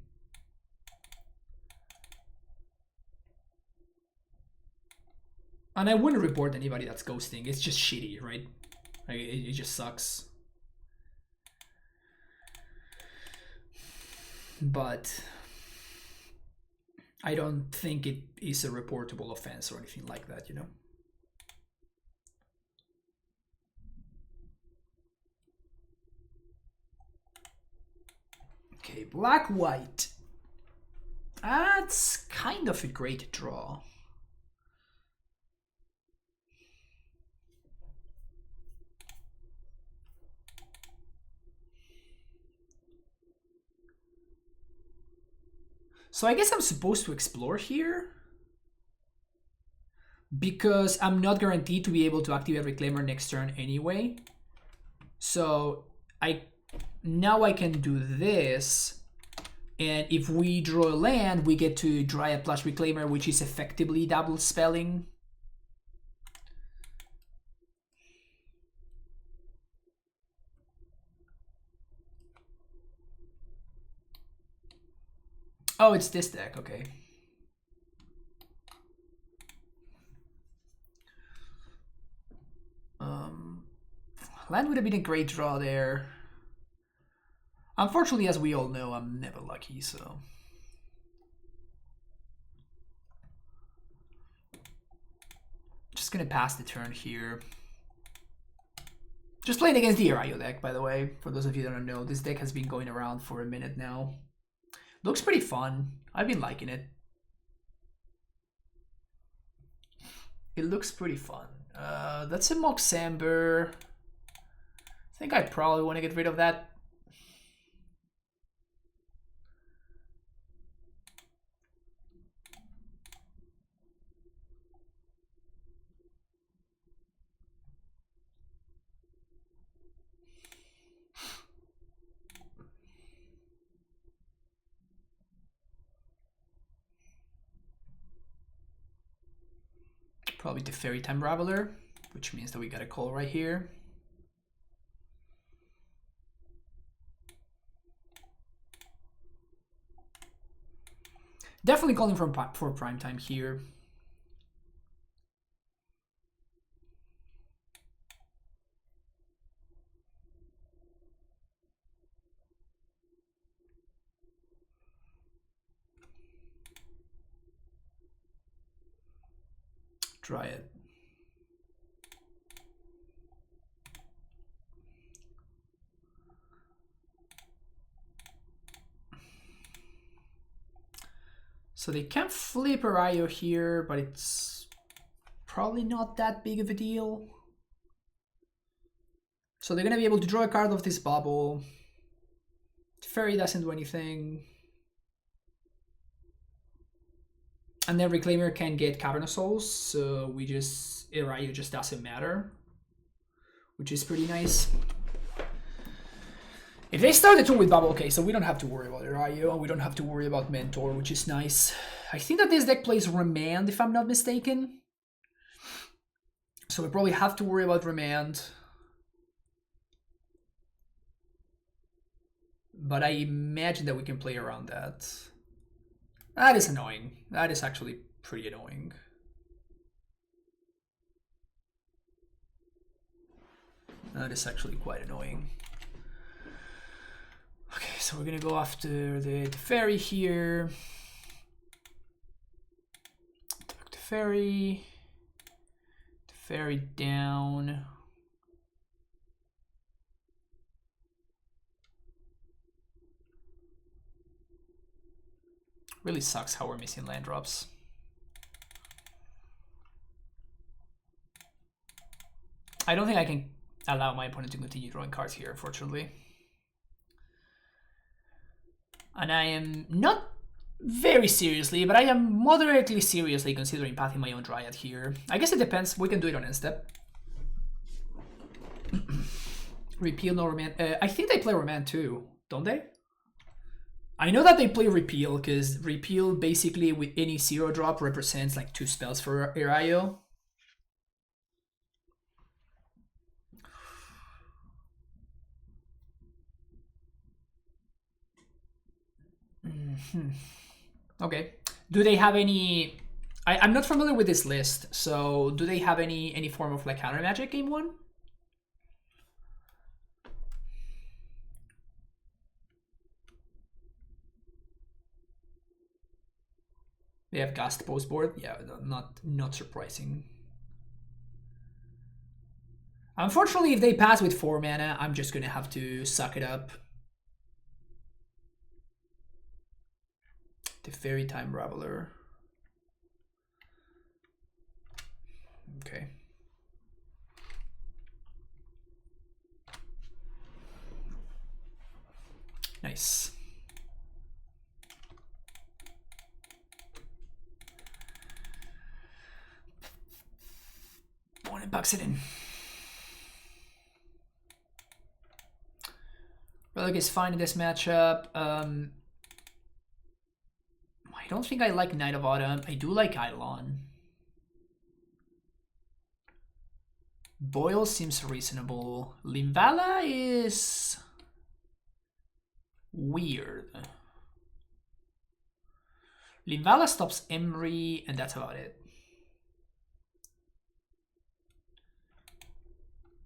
And I wouldn't report anybody that's ghosting. It's just shitty, right? Like it just sucks. But I don't think it is a reportable offense or anything like that, you know? Okay, black-white. That's kind of a great draw. So I guess I'm supposed to explore here because I'm not guaranteed to be able to activate Reclaimer next turn anyway. So now I can do this, and if we draw a land, we get to Dryad plus Reclaimer, which is effectively double spelling. Oh, it's this deck, okay. Land would have been a great draw there. Unfortunately, as we all know, I'm never lucky, so... Just gonna pass the turn here. Just playing against the Erayo deck, by the way. For those of you that don't know, this deck has been going around for a minute now. Looks pretty fun. I've been liking it. It looks pretty fun. That's a Moxamber. I think I probably want to get rid of that. Probably the Fairy Time Raveler, which means that we got a call right here. Definitely calling for prime time here. Dryad. So they can flip Erayo here, but it's probably not that big of a deal. So they're gonna be able to draw a card off this bubble. Fairy doesn't do anything. And then Reclaimer can get Cavern of Souls, so we just Erayo just doesn't matter, which is pretty nice. If they start the turn with Bubble, okay, so we don't have to worry about Erayo, and we don't have to worry about Mentor, which is nice. I think that this deck plays Remand, if I'm not mistaken. So we probably have to worry about Remand. But I imagine that we can play around that. That is annoying. That is actually pretty annoying. That is actually quite annoying. Okay, so we're gonna go after the Fairy here. Attack the Fairy. The Fairy down. Really sucks how we're missing land drops. I don't think I can allow my opponent to continue drawing cards here, unfortunately. And I am not very seriously, but I am moderately seriously considering pathing my own Dryad here. I guess it depends. We can do it on end step. Repeal, no Remand. I think they play Remand too, don't they? I know that they play Repeal, because Repeal basically with any 0-drop represents like 2 spells for Erayo. Okay. Do they have any... I'm not familiar with this list, so do they have any form of like counter magic game 1? They have Gust post board? Yeah, not surprising. Unfortunately, if they pass with 4 mana, I'm just gonna have to suck it up. The Fairy Time Raveler. Okay. Nice. Opponent bucks it in. Relic is fine in this matchup. I don't think I like Knight of Autumn. I do like Eidolon. Boyle seems reasonable. Linvala is weird. Linvala stops Emry, and that's about it.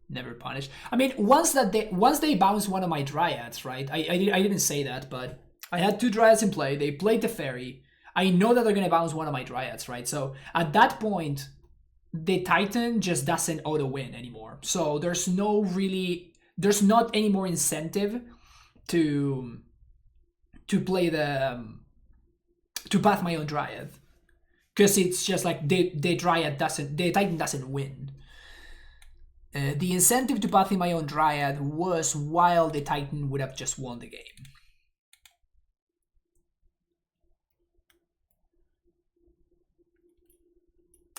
Never punished. I mean, once they bounce one of my Dryads, right? I didn't say that, but I had 2 Dryads in play. They played the Fairy. I know that they're gonna bounce one of my Dryads, right? So at that point, the Titan just doesn't auto win anymore. So there's not any more incentive to play the to path my own Dryad, because it's just like the Titan doesn't win. The incentive to pathing my own Dryad was while the Titan would have just won the game.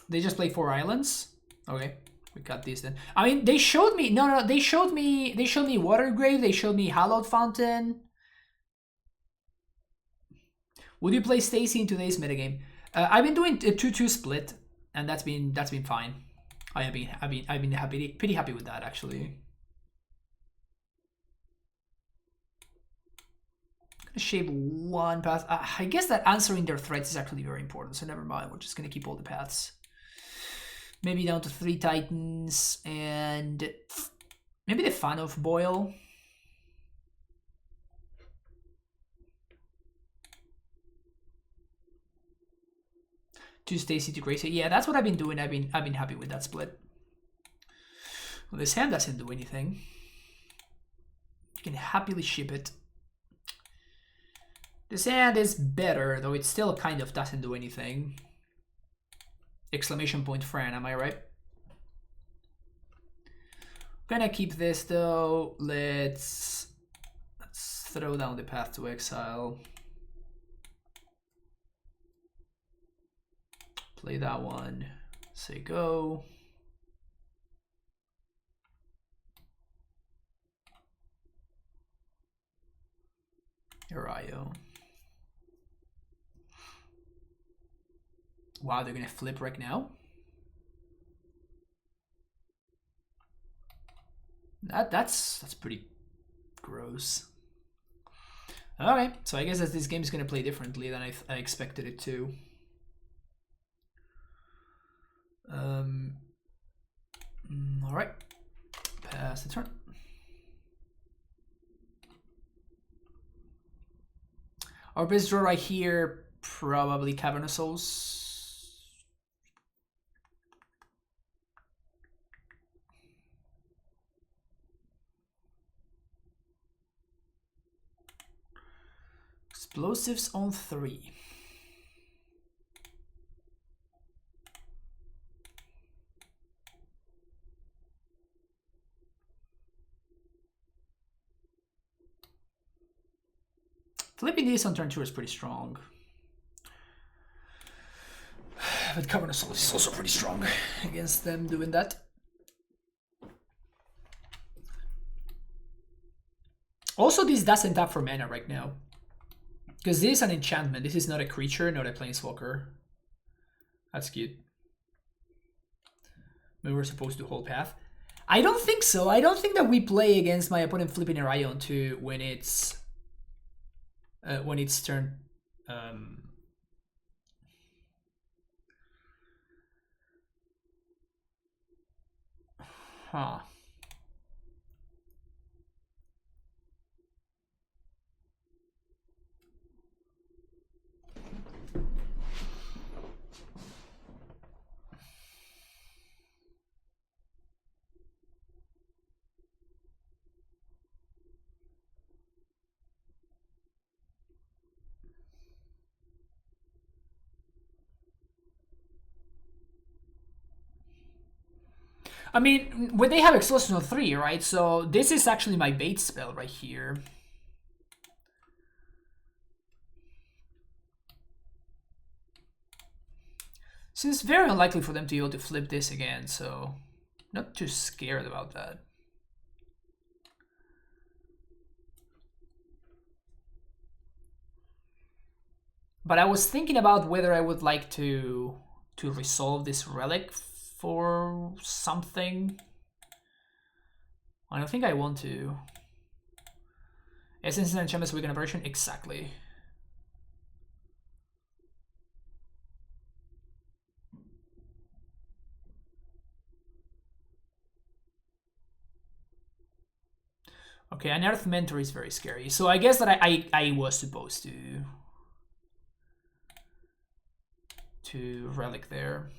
They just play 4 islands. Okay, we got these then. I mean, they showed me they showed me Watergrave. They showed me Hallowed Fountain. Would you play Stacy in today's metagame? I've been doing a 2-2 split, and that's been fine. I've been pretty happy with that, actually. Gonna shave 1 path. I guess that answering their threats is actually very important, so never mind. We're just gonna keep all the paths. Maybe down to 3 Titans, and maybe the Fan of Boyle. To Stacy to Gracie. Yeah, that's what I've been doing. I've been happy with that split. Well, this hand doesn't do anything. You can happily ship it. This hand is better, though it still kind of doesn't do anything. Exclamation point Fran, am I right? Gonna keep this though. Let's throw down the Path to Exile. Play that one. Say go. Erayo. Wow, they're gonna flip right now. That's pretty gross. Okay, so I guess that this game is gonna play differently than I expected it to. All right, pass the turn. Our best draw right here, probably Cavernous Souls. Explosives on 3. Flipping these on turn 2 is pretty strong. But Cavernous Souls is also pretty strong against them doing that. Also, this doesn't tap for mana right now. Because this is an enchantment. This is not a creature, not a planeswalker. That's cute. Maybe we're supposed to hold path. I don't think so. I don't think that we play against my opponent flipping Erayo on 2 when it's turn. Huh. I mean, when they have Explosion on 3, right? So this is actually my bait spell right here. So it's very unlikely for them to be able to flip this again, so not too scared about that. But I was thinking about whether I would like to resolve this relic for something. I don't think I want to. Essence and Enchantments Weekend Aversion? Exactly. Okay, an Earth Mentor is very scary. So I guess that I was supposed to relic there.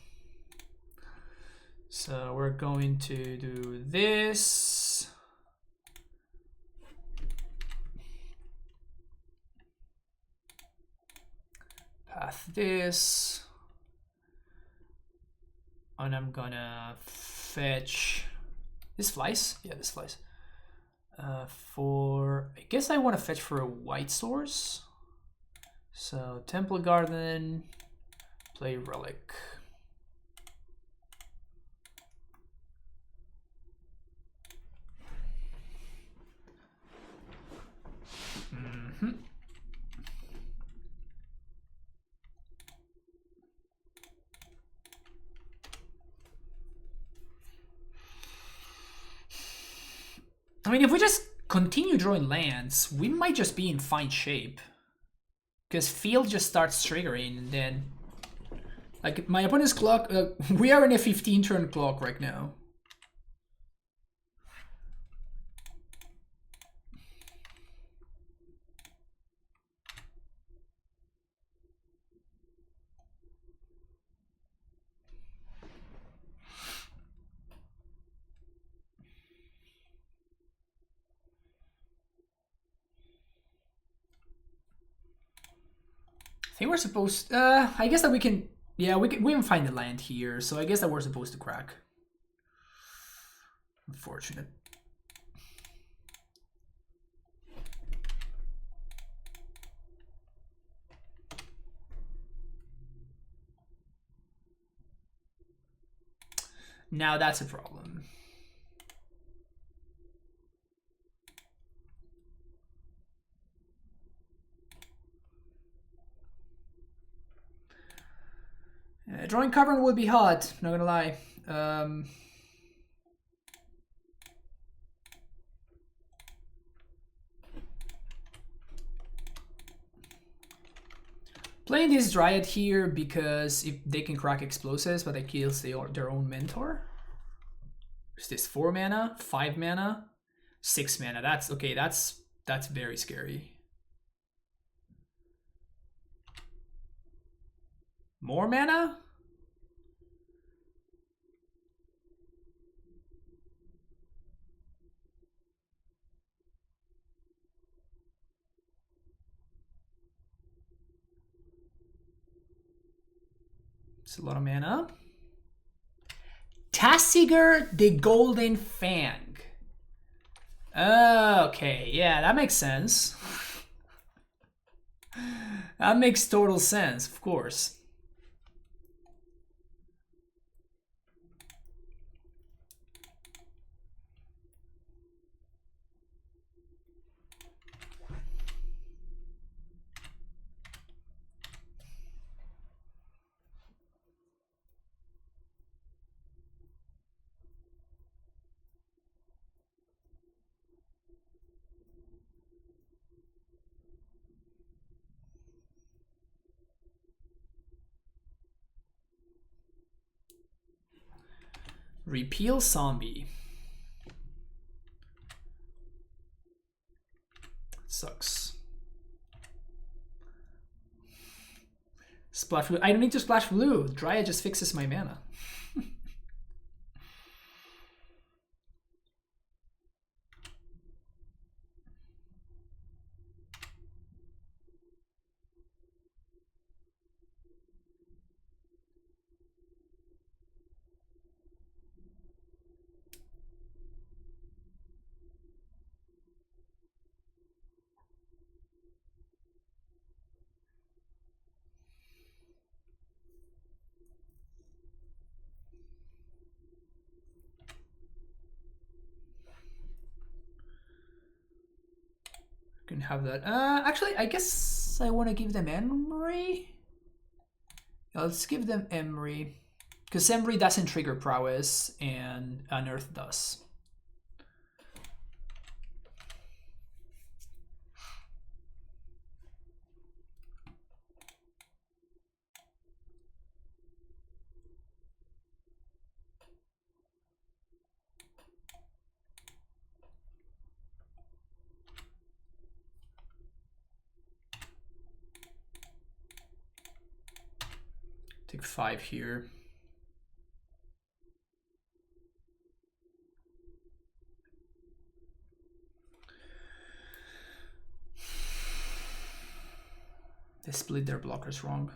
So we're going to do this. Path this. And I'm gonna fetch. This flies? Yeah, this flies. I guess I want to fetch for a white source. So Temple Garden, play Relic. I mean, if we just continue drawing lands, we might just be in fine shape. Because field just starts triggering, and then... Like, my opponent's clock... we are in a 15-turn clock right now. I think we're supposed... I guess that we can... Yeah, we can find the land here, so I guess that we're supposed to crack. Unfortunate. Now that's a problem. Drawing Cavern would be hot, not gonna lie. Playing this Dryad here because if they can crack explosives, but it kills their own mentor. Is this 4 mana, 5 mana, 6 mana? That's okay. That's very scary. More mana? It's a lot of mana. Tasigur the Golden Fang. Okay, yeah, that makes sense. That makes total sense, of course. Repeal Zombie. Sucks. Splash blue. I don't need to splash blue. Dryad just fixes my mana. Can have that. Actually, I guess I want to give them Emery. Let's give them Emery. Because Emery doesn't trigger prowess and Unearth does. Take 5 here. They split their blockers wrong.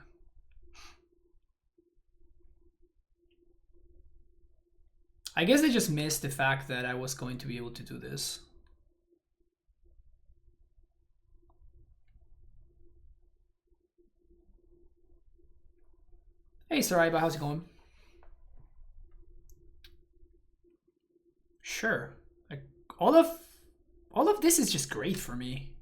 I guess they just missed the fact that I was going to be able to do this. Hey Saraiba, how's it going? Sure. Like all of this is just great for me.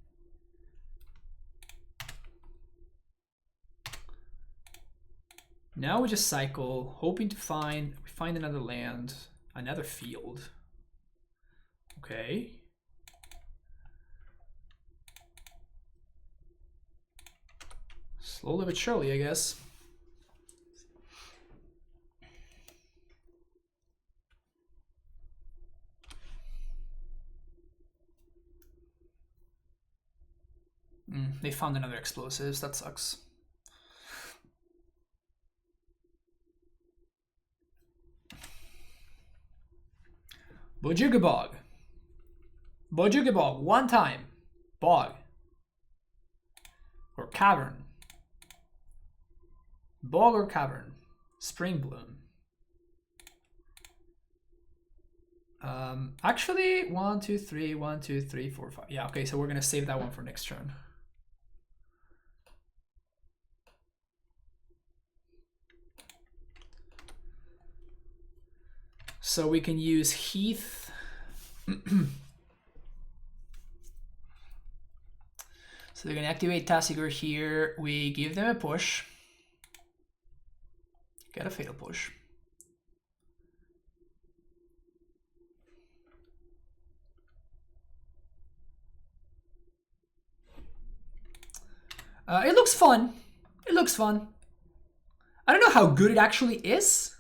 Now we just cycle, hoping to find another land, another field. Okay. Slowly but surely, I guess. They found another explosives, that sucks. Bojugabog. Bojugabog, one time. Bog. Or cavern. Bog or cavern. Spring bloom. Actually, 1, 2, 3, 1, 2, 3, 4, 5. Yeah, okay, so we're gonna save that one for next turn. So we can use Heath. So they're gonna activate Tassiger here. We give them a push. Get a fatal push. It looks fun. It looks fun. I don't know how good it actually is.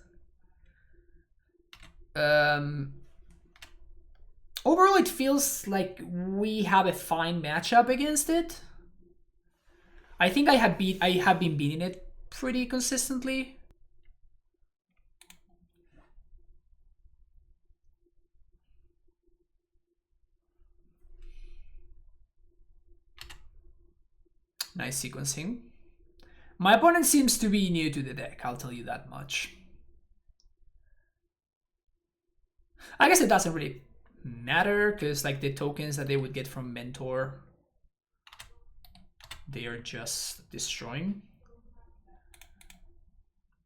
Overall, it feels like we have a fine matchup against it. I think I have been beating it pretty consistently. Nice sequencing. My opponent seems to be new to the deck, I'll tell you that much. I guess it doesn't really matter, because like the tokens that they would get from Mentor, they are just destroying.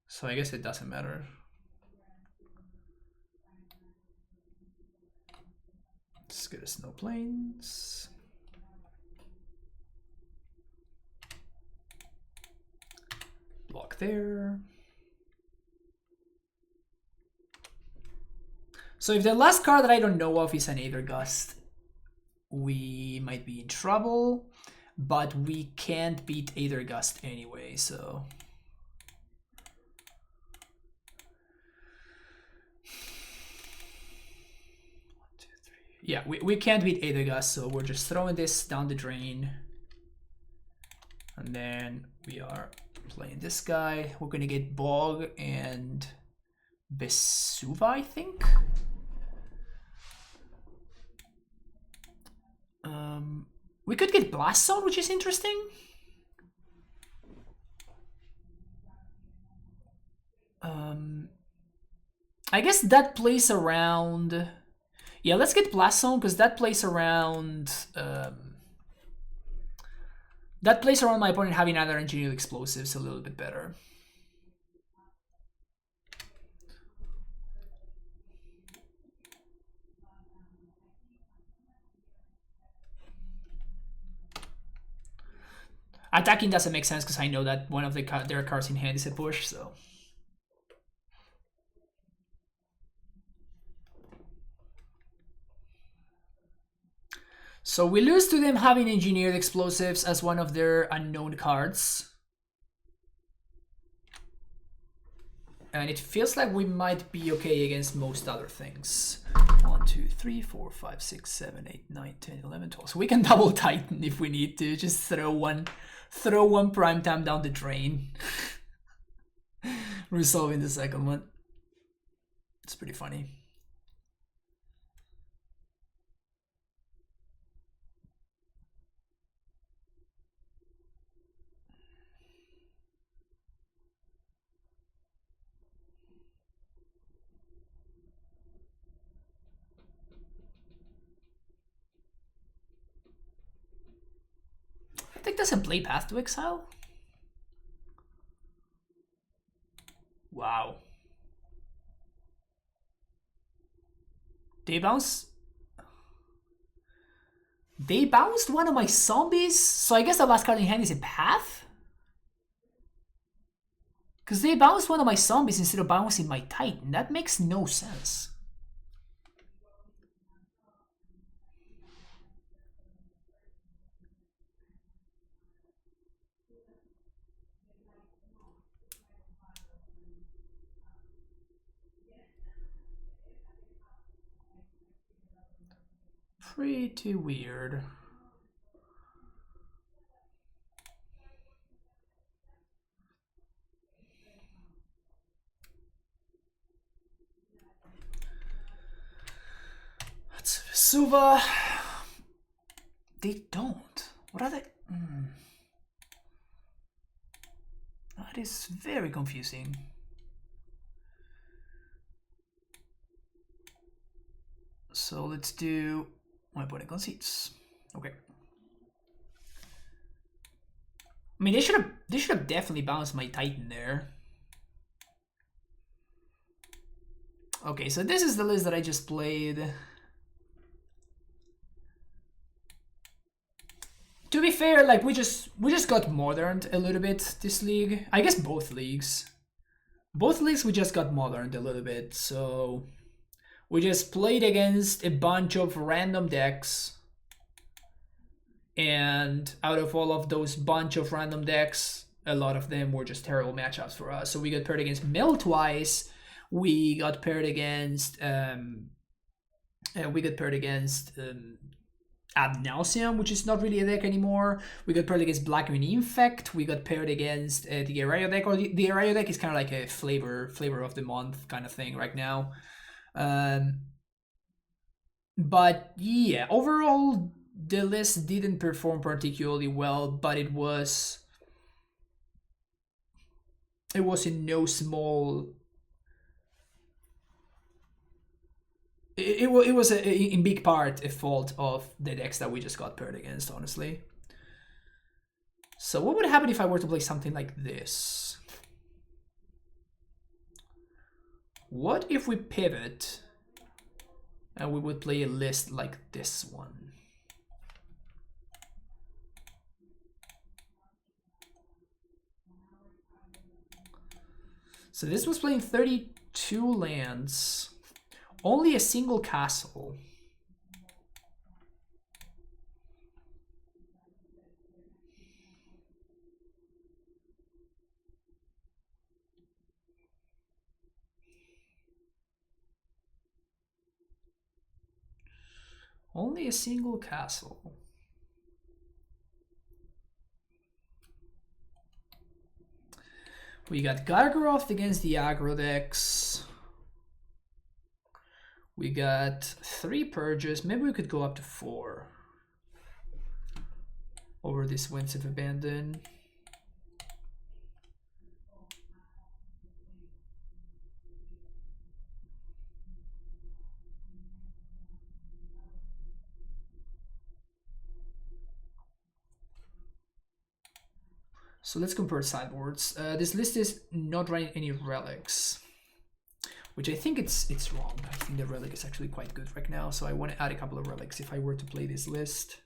So I guess it doesn't matter. Let's get a Snow Plains. Block there. So if the last card that I don't know of is an Aether Gust, we might be in trouble, but we can't beat Aether Gust anyway, so... Yeah, we can't beat Aether Gust, so we're just throwing this down the drain. And then we are playing this guy. We're gonna get Bog and Vesuva, I think. We could get Blast Zone, which is interesting. I guess that plays around... Yeah, let's get Blast Zone, because that plays around... that plays around my opponent having other engineered explosives a little bit better. Attacking doesn't make sense because I know that one of their cards in hand is a push, so... So we lose to them having engineered explosives as one of their unknown cards. And it feels like we might be okay against most other things. 1, 2, 3, 4, 5, 6, 7, 8, 9, 10, 11, 12. So we can double Titan if we need to. Just throw one Primetime down the drain. Resolving the second one. It's pretty funny. I think doesn't play Path to Exile. Wow. They bounced one of my zombies, so I guess the last card in hand is a Path? Because they bounced one of my zombies instead of bouncing my Titan. That makes no sense. Pretty weird. That's Vesuva. They don't. What are they? That is very confusing. So let's do my opponent concedes. Okay. I mean, they should have definitely bounced my Titan there. Okay, so this is the list that I just played. To be fair, like we just got moderned a little bit this league. I guess both leagues. Both leagues we just got moderned a little bit, so we just played against a bunch of random decks. And out of all of those bunch of random decks, a lot of them were just terrible matchups for us. So we got paired against Mill twice. We got paired against Ad Nauseam, which is not really a deck anymore. We got paired against GB Infect. We got paired against the Erayo deck, or the Erayo deck is kind of like a flavor of the month kind of thing right now. But yeah, overall the list didn't perform particularly well, but it was in no small. It was in big part a fault of the decks that we just got paired against, honestly. So what would happen if I were to play something like this? What if we pivot and we would play a list like this one? So this was playing 32 lands. Only a single castle. Only a single castle. We got Gargaroth against the aggro decks. We got 3 purges. Maybe we could go up to 4 over this Winds of Abandon. So let's compare sideboards. This list is not running any relics, which I think it's wrong. I think the relic is actually quite good right now, so I want to add a couple of relics if I were to play this list.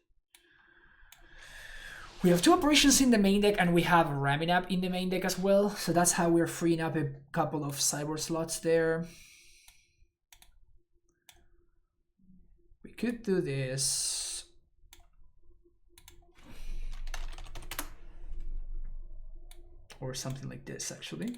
We have 2 operations in the main deck, and we have Raminap in the main deck as well, so that's how we're freeing up a couple of sideboard slots there. We could do this. Or something like this, actually.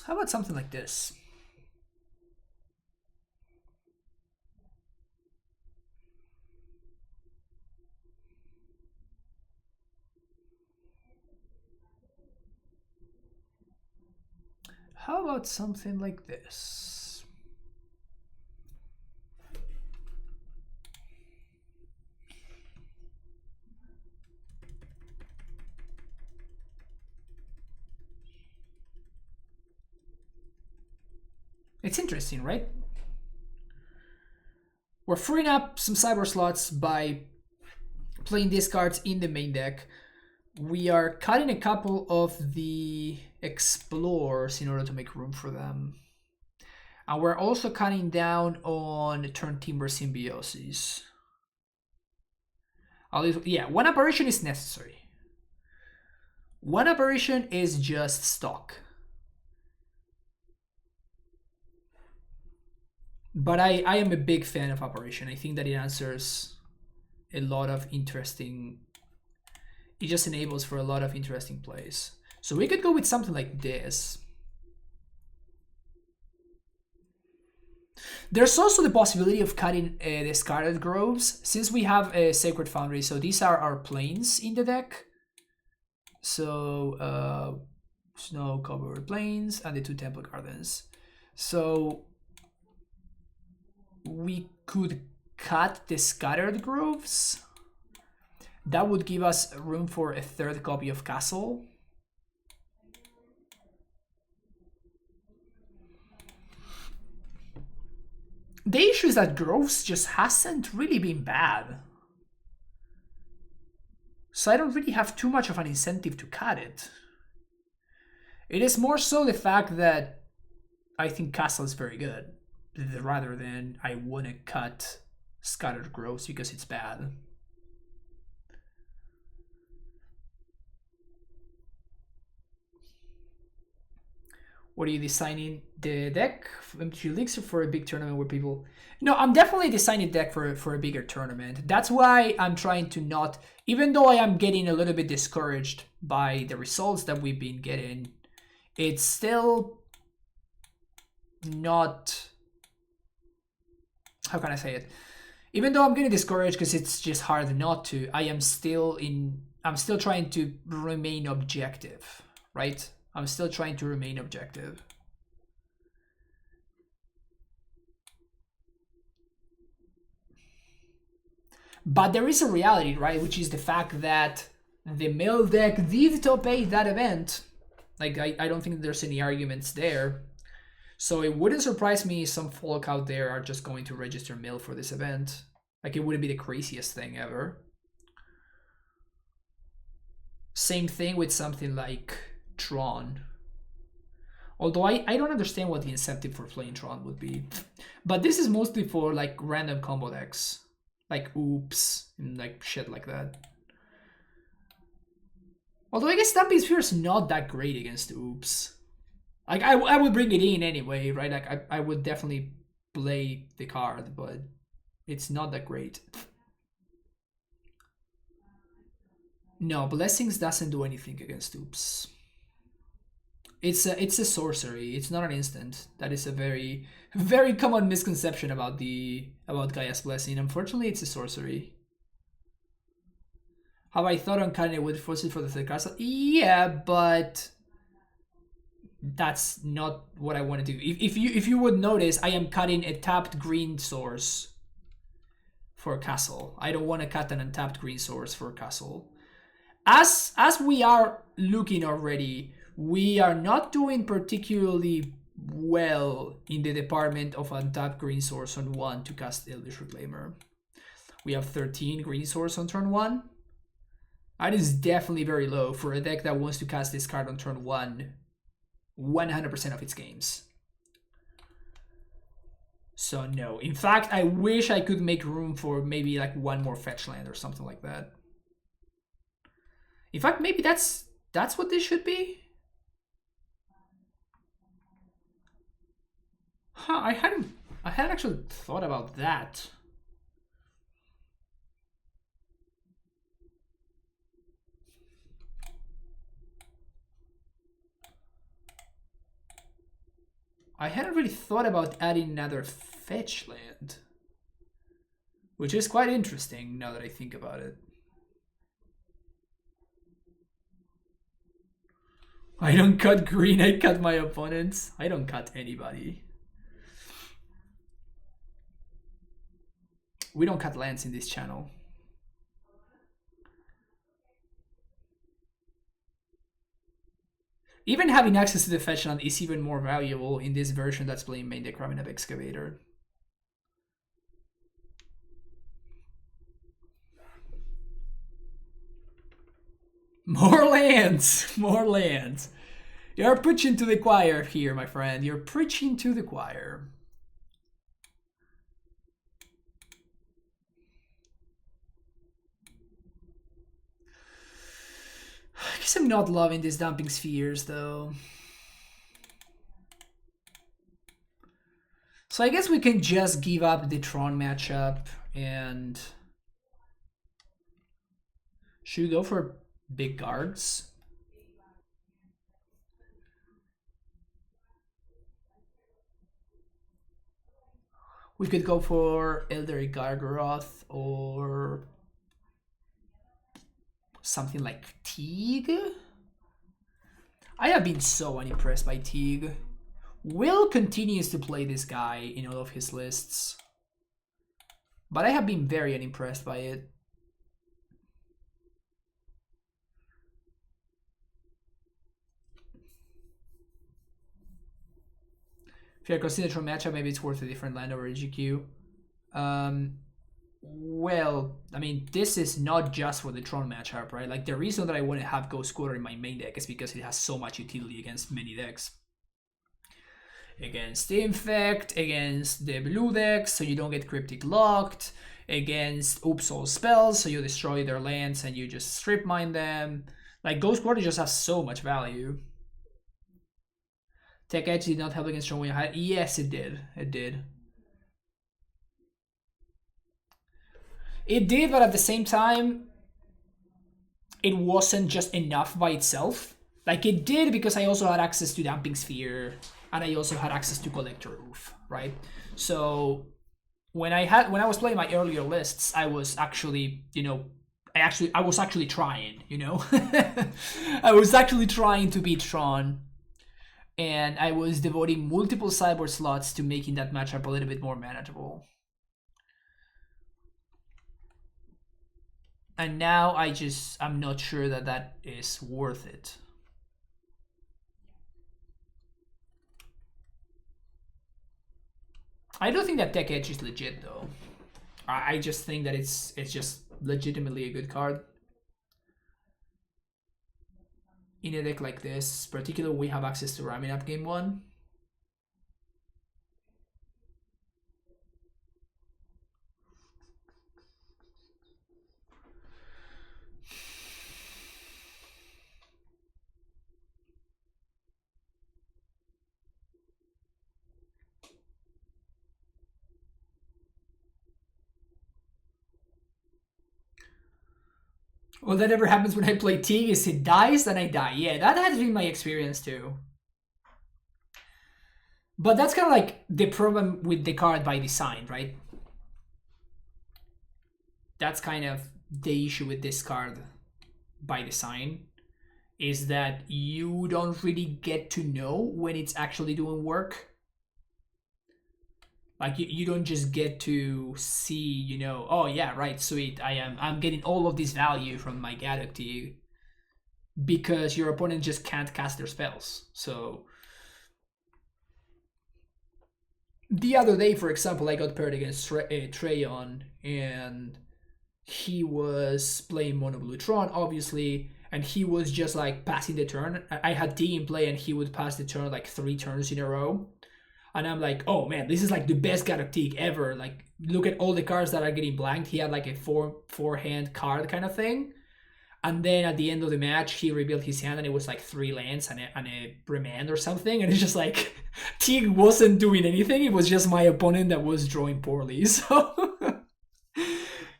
How about something like this? How about something like this? It's interesting, right? We're freeing up some cyber slots by playing these cards in the main deck. We are cutting a couple of the explorers in order to make room for them. And we're also cutting down on Turn Timber Symbiosis. Yeah, 1 apparition is necessary. 1 apparition is just stock. But I am a big fan of apparition. I think that it answers a lot of interesting... It just enables for a lot of interesting plays. So we could go with something like this. There's also the possibility of cutting the Scarlet Groves, since we have a Sacred Foundry. So these are our planes in the deck. So snow-covered plains and the 2 temple gardens. So we could cut the scattered groves. That would give us room for a 3rd copy of castle. The issue is that groves just hasn't really been bad. So I don't really have too much of an incentive to cut it. It is more so the fact that I think castle is very good, rather than I want to cut scattered groves because it's bad. What are you designing the deck? Empty elixir for a big tournament where people... No, I'm definitely designing deck for a bigger tournament. That's why I'm trying to not... Even though I am getting a little bit discouraged by the results that we've been getting, it's still not... How can I say it? Even though I'm getting discouraged because it's just hard not to, I'm still trying to remain objective, right? I'm still trying to remain objective. But there is a reality, right? Which is the fact that the mill deck did top 8 that event. Like, I don't think there's any arguments there. So it wouldn't surprise me if some folk out there are just going to register mill for this event. Like, it wouldn't be the craziest thing ever. Same thing with something like Tron. Although I don't understand what the incentive for playing Tron would be. But this is mostly for like random combo decks. Like Oops and like shit like that. Although I guess Stamping Sphere is not that great against Oops. Like I would bring it in anyway, right? Like I would definitely play the card, but it's not that great. No, Blessings doesn't do anything against Oops. It's a sorcery. It's not an instant. That is a very, very common misconception about Gaia's Blessing. Unfortunately, it's a sorcery. Have I thought on cutting it with forces for the 3rd castle? Yeah, but that's not what I want to do. If you would notice, I am cutting a tapped green source for a castle. I don't want to cut an untapped green source for a castle. As we are looking already, we are not doing particularly well in the department of untapped green source on 1 to cast Eldritch Reclaimer. We have 13 green source on turn 1. That is definitely very low for a deck that wants to cast this card on turn 1 100% of its games. So no. In fact, I wish I could make room for maybe like 1 more fetch land or something like that. In fact, maybe that's what this should be. Huh, I hadn't actually thought about that. I hadn't really thought about adding another fetch land, which is quite interesting now that I think about it. I don't cut green, I cut my opponents. I don't cut anybody. We don't cut lands in this channel. Even having access to the fetch land is even more valuable in this version that's playing main deck Ravenov Excavator. More lands! More lands. You're preaching to the choir here, my friend. You're preaching to the choir. I guess I'm not loving these dumping spheres, though. So I guess we can just give up the Tron matchup and... Should we go for big guards? We could go for Eldari Gargaroth or something like Teague. I have been so unimpressed by Teague. Will continues to play this guy in all of his lists, but I have been very unimpressed by it. If you're considering a Tron matchup, maybe it's worth a different land over GQ. Well, I mean, this is not just for the Tron matchup, right? Like, the reason that I want to have Ghost Quarter in my main deck is because it has so much utility against many decks. Against the Infect, against the blue decks, so you don't get Cryptic locked, against Oops All spells, so you destroy their lands and you just strip mine them. Like, Ghost Quarter just has so much value. Tech Edge did not help against Tron when you had. Yes, it did. It did. It did, but at the same time, it wasn't just enough by itself. Like, it did because I also had access to Damping Sphere, and I also had access to Collector Roof, right? So when I was playing my earlier lists, I was actually, you know, I was actually trying, you know? I was actually trying to beat Tron, and I was devoting multiple sideboard slots to making that matchup a little bit more manageable. And now I'm not sure that that is worth it. I don't think that Tech Edge is legit though. I just think that it's just legitimately a good card. In a deck like this, particularly we have access to ramming up game 1. Well, that never happens when I play Teague is it dies, then I die. Yeah, that has been my experience too. But that's kind of like the problem with the card by design, right? That's kind of the issue with this card by design, is that you don't really get to know when it's actually doing work. Like you don't just get to see, you know, oh yeah, right, sweet, I'm getting all of this value from my Gaddock Teague, because your opponent just can't cast their spells. So the other day, for example, I got paired against Trayon, and he was playing Mono Blue Tron, obviously, and he was just like passing the turn. I had D in play, and he would pass the turn like 3 turns in a row. And I'm like, oh man, this is like the best Gaddock Teague ever. Like, look at all the cards that are getting blanked. He had like a four hand card kind of thing. And then at the end of the match, he revealed his hand and it was like 3 lands and a remand or something. And it's just like, Teague wasn't doing anything. It was just my opponent that was drawing poorly. So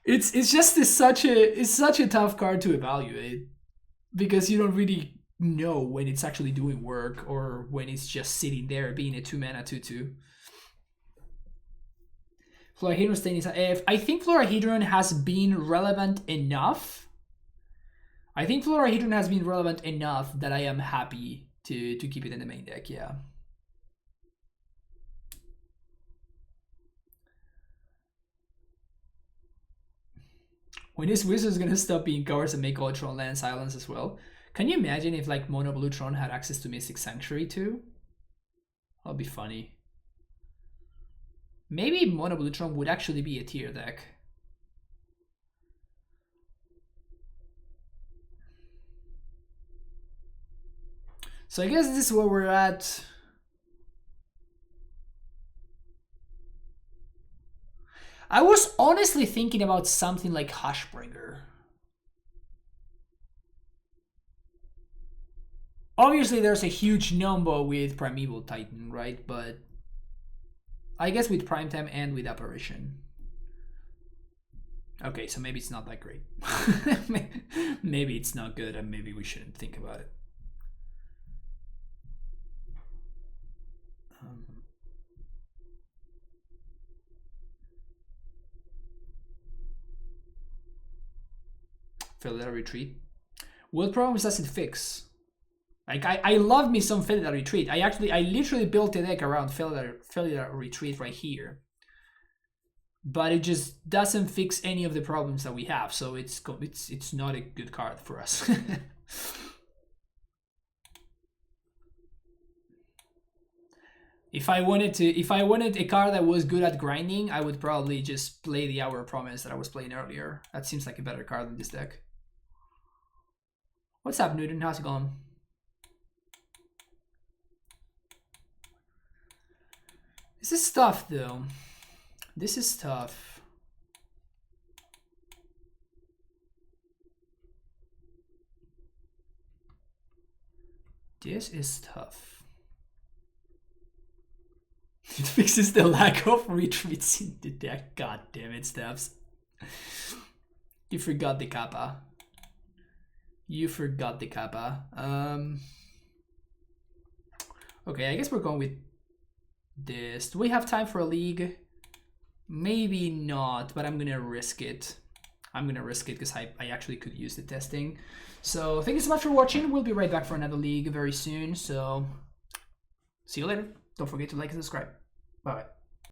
it's such a tough card to evaluate, because you don't really know when it's actually doing work or when it's just sitting there being a 2-mana 2/2. Florahedron staying is I think Florahedron has been relevant enough. I think Florahedron has been relevant enough that I am happy to keep it in the main deck, yeah. When is Wizards gonna stop being cards and make all Tron land silence as well? Can you imagine if like Mono Blue Tron had access to Mystic Sanctuary too? That'll be funny. Maybe Mono Blue Tron would actually be a tier deck. So I guess this is where we're at. I was honestly thinking about something like Hushbringer. Obviously, there's a huge number with Primeval Titan, right? But I guess with Primetime and with Apparition. Okay, so maybe it's not that great. Maybe it's not good, and maybe we shouldn't think about it. Failure Retreat. What problems does it fix? Like I love me some Felidar Retreat. I literally built a deck around Felidar Retreat right here. But it just doesn't fix any of the problems that we have, so it's not a good card for us. If I wanted a card that was good at grinding, I would probably just play the Hour of Promise that I was playing earlier. That seems like a better card than this deck. What's up, Newton? How's it going? This is tough, though. This is tough. This is tough. It fixes the lack of retreats in the deck. God damn it, Steps. You forgot the Kappa. You forgot the Kappa. Okay, I guess we're going with this. Do we have time for a league? Maybe not, but I'm gonna risk it. I'm gonna risk it because I actually could use the testing. So thank you so much for watching. We'll be right back for another league very soon. So see you later. Don't forget to like and subscribe. Bye bye.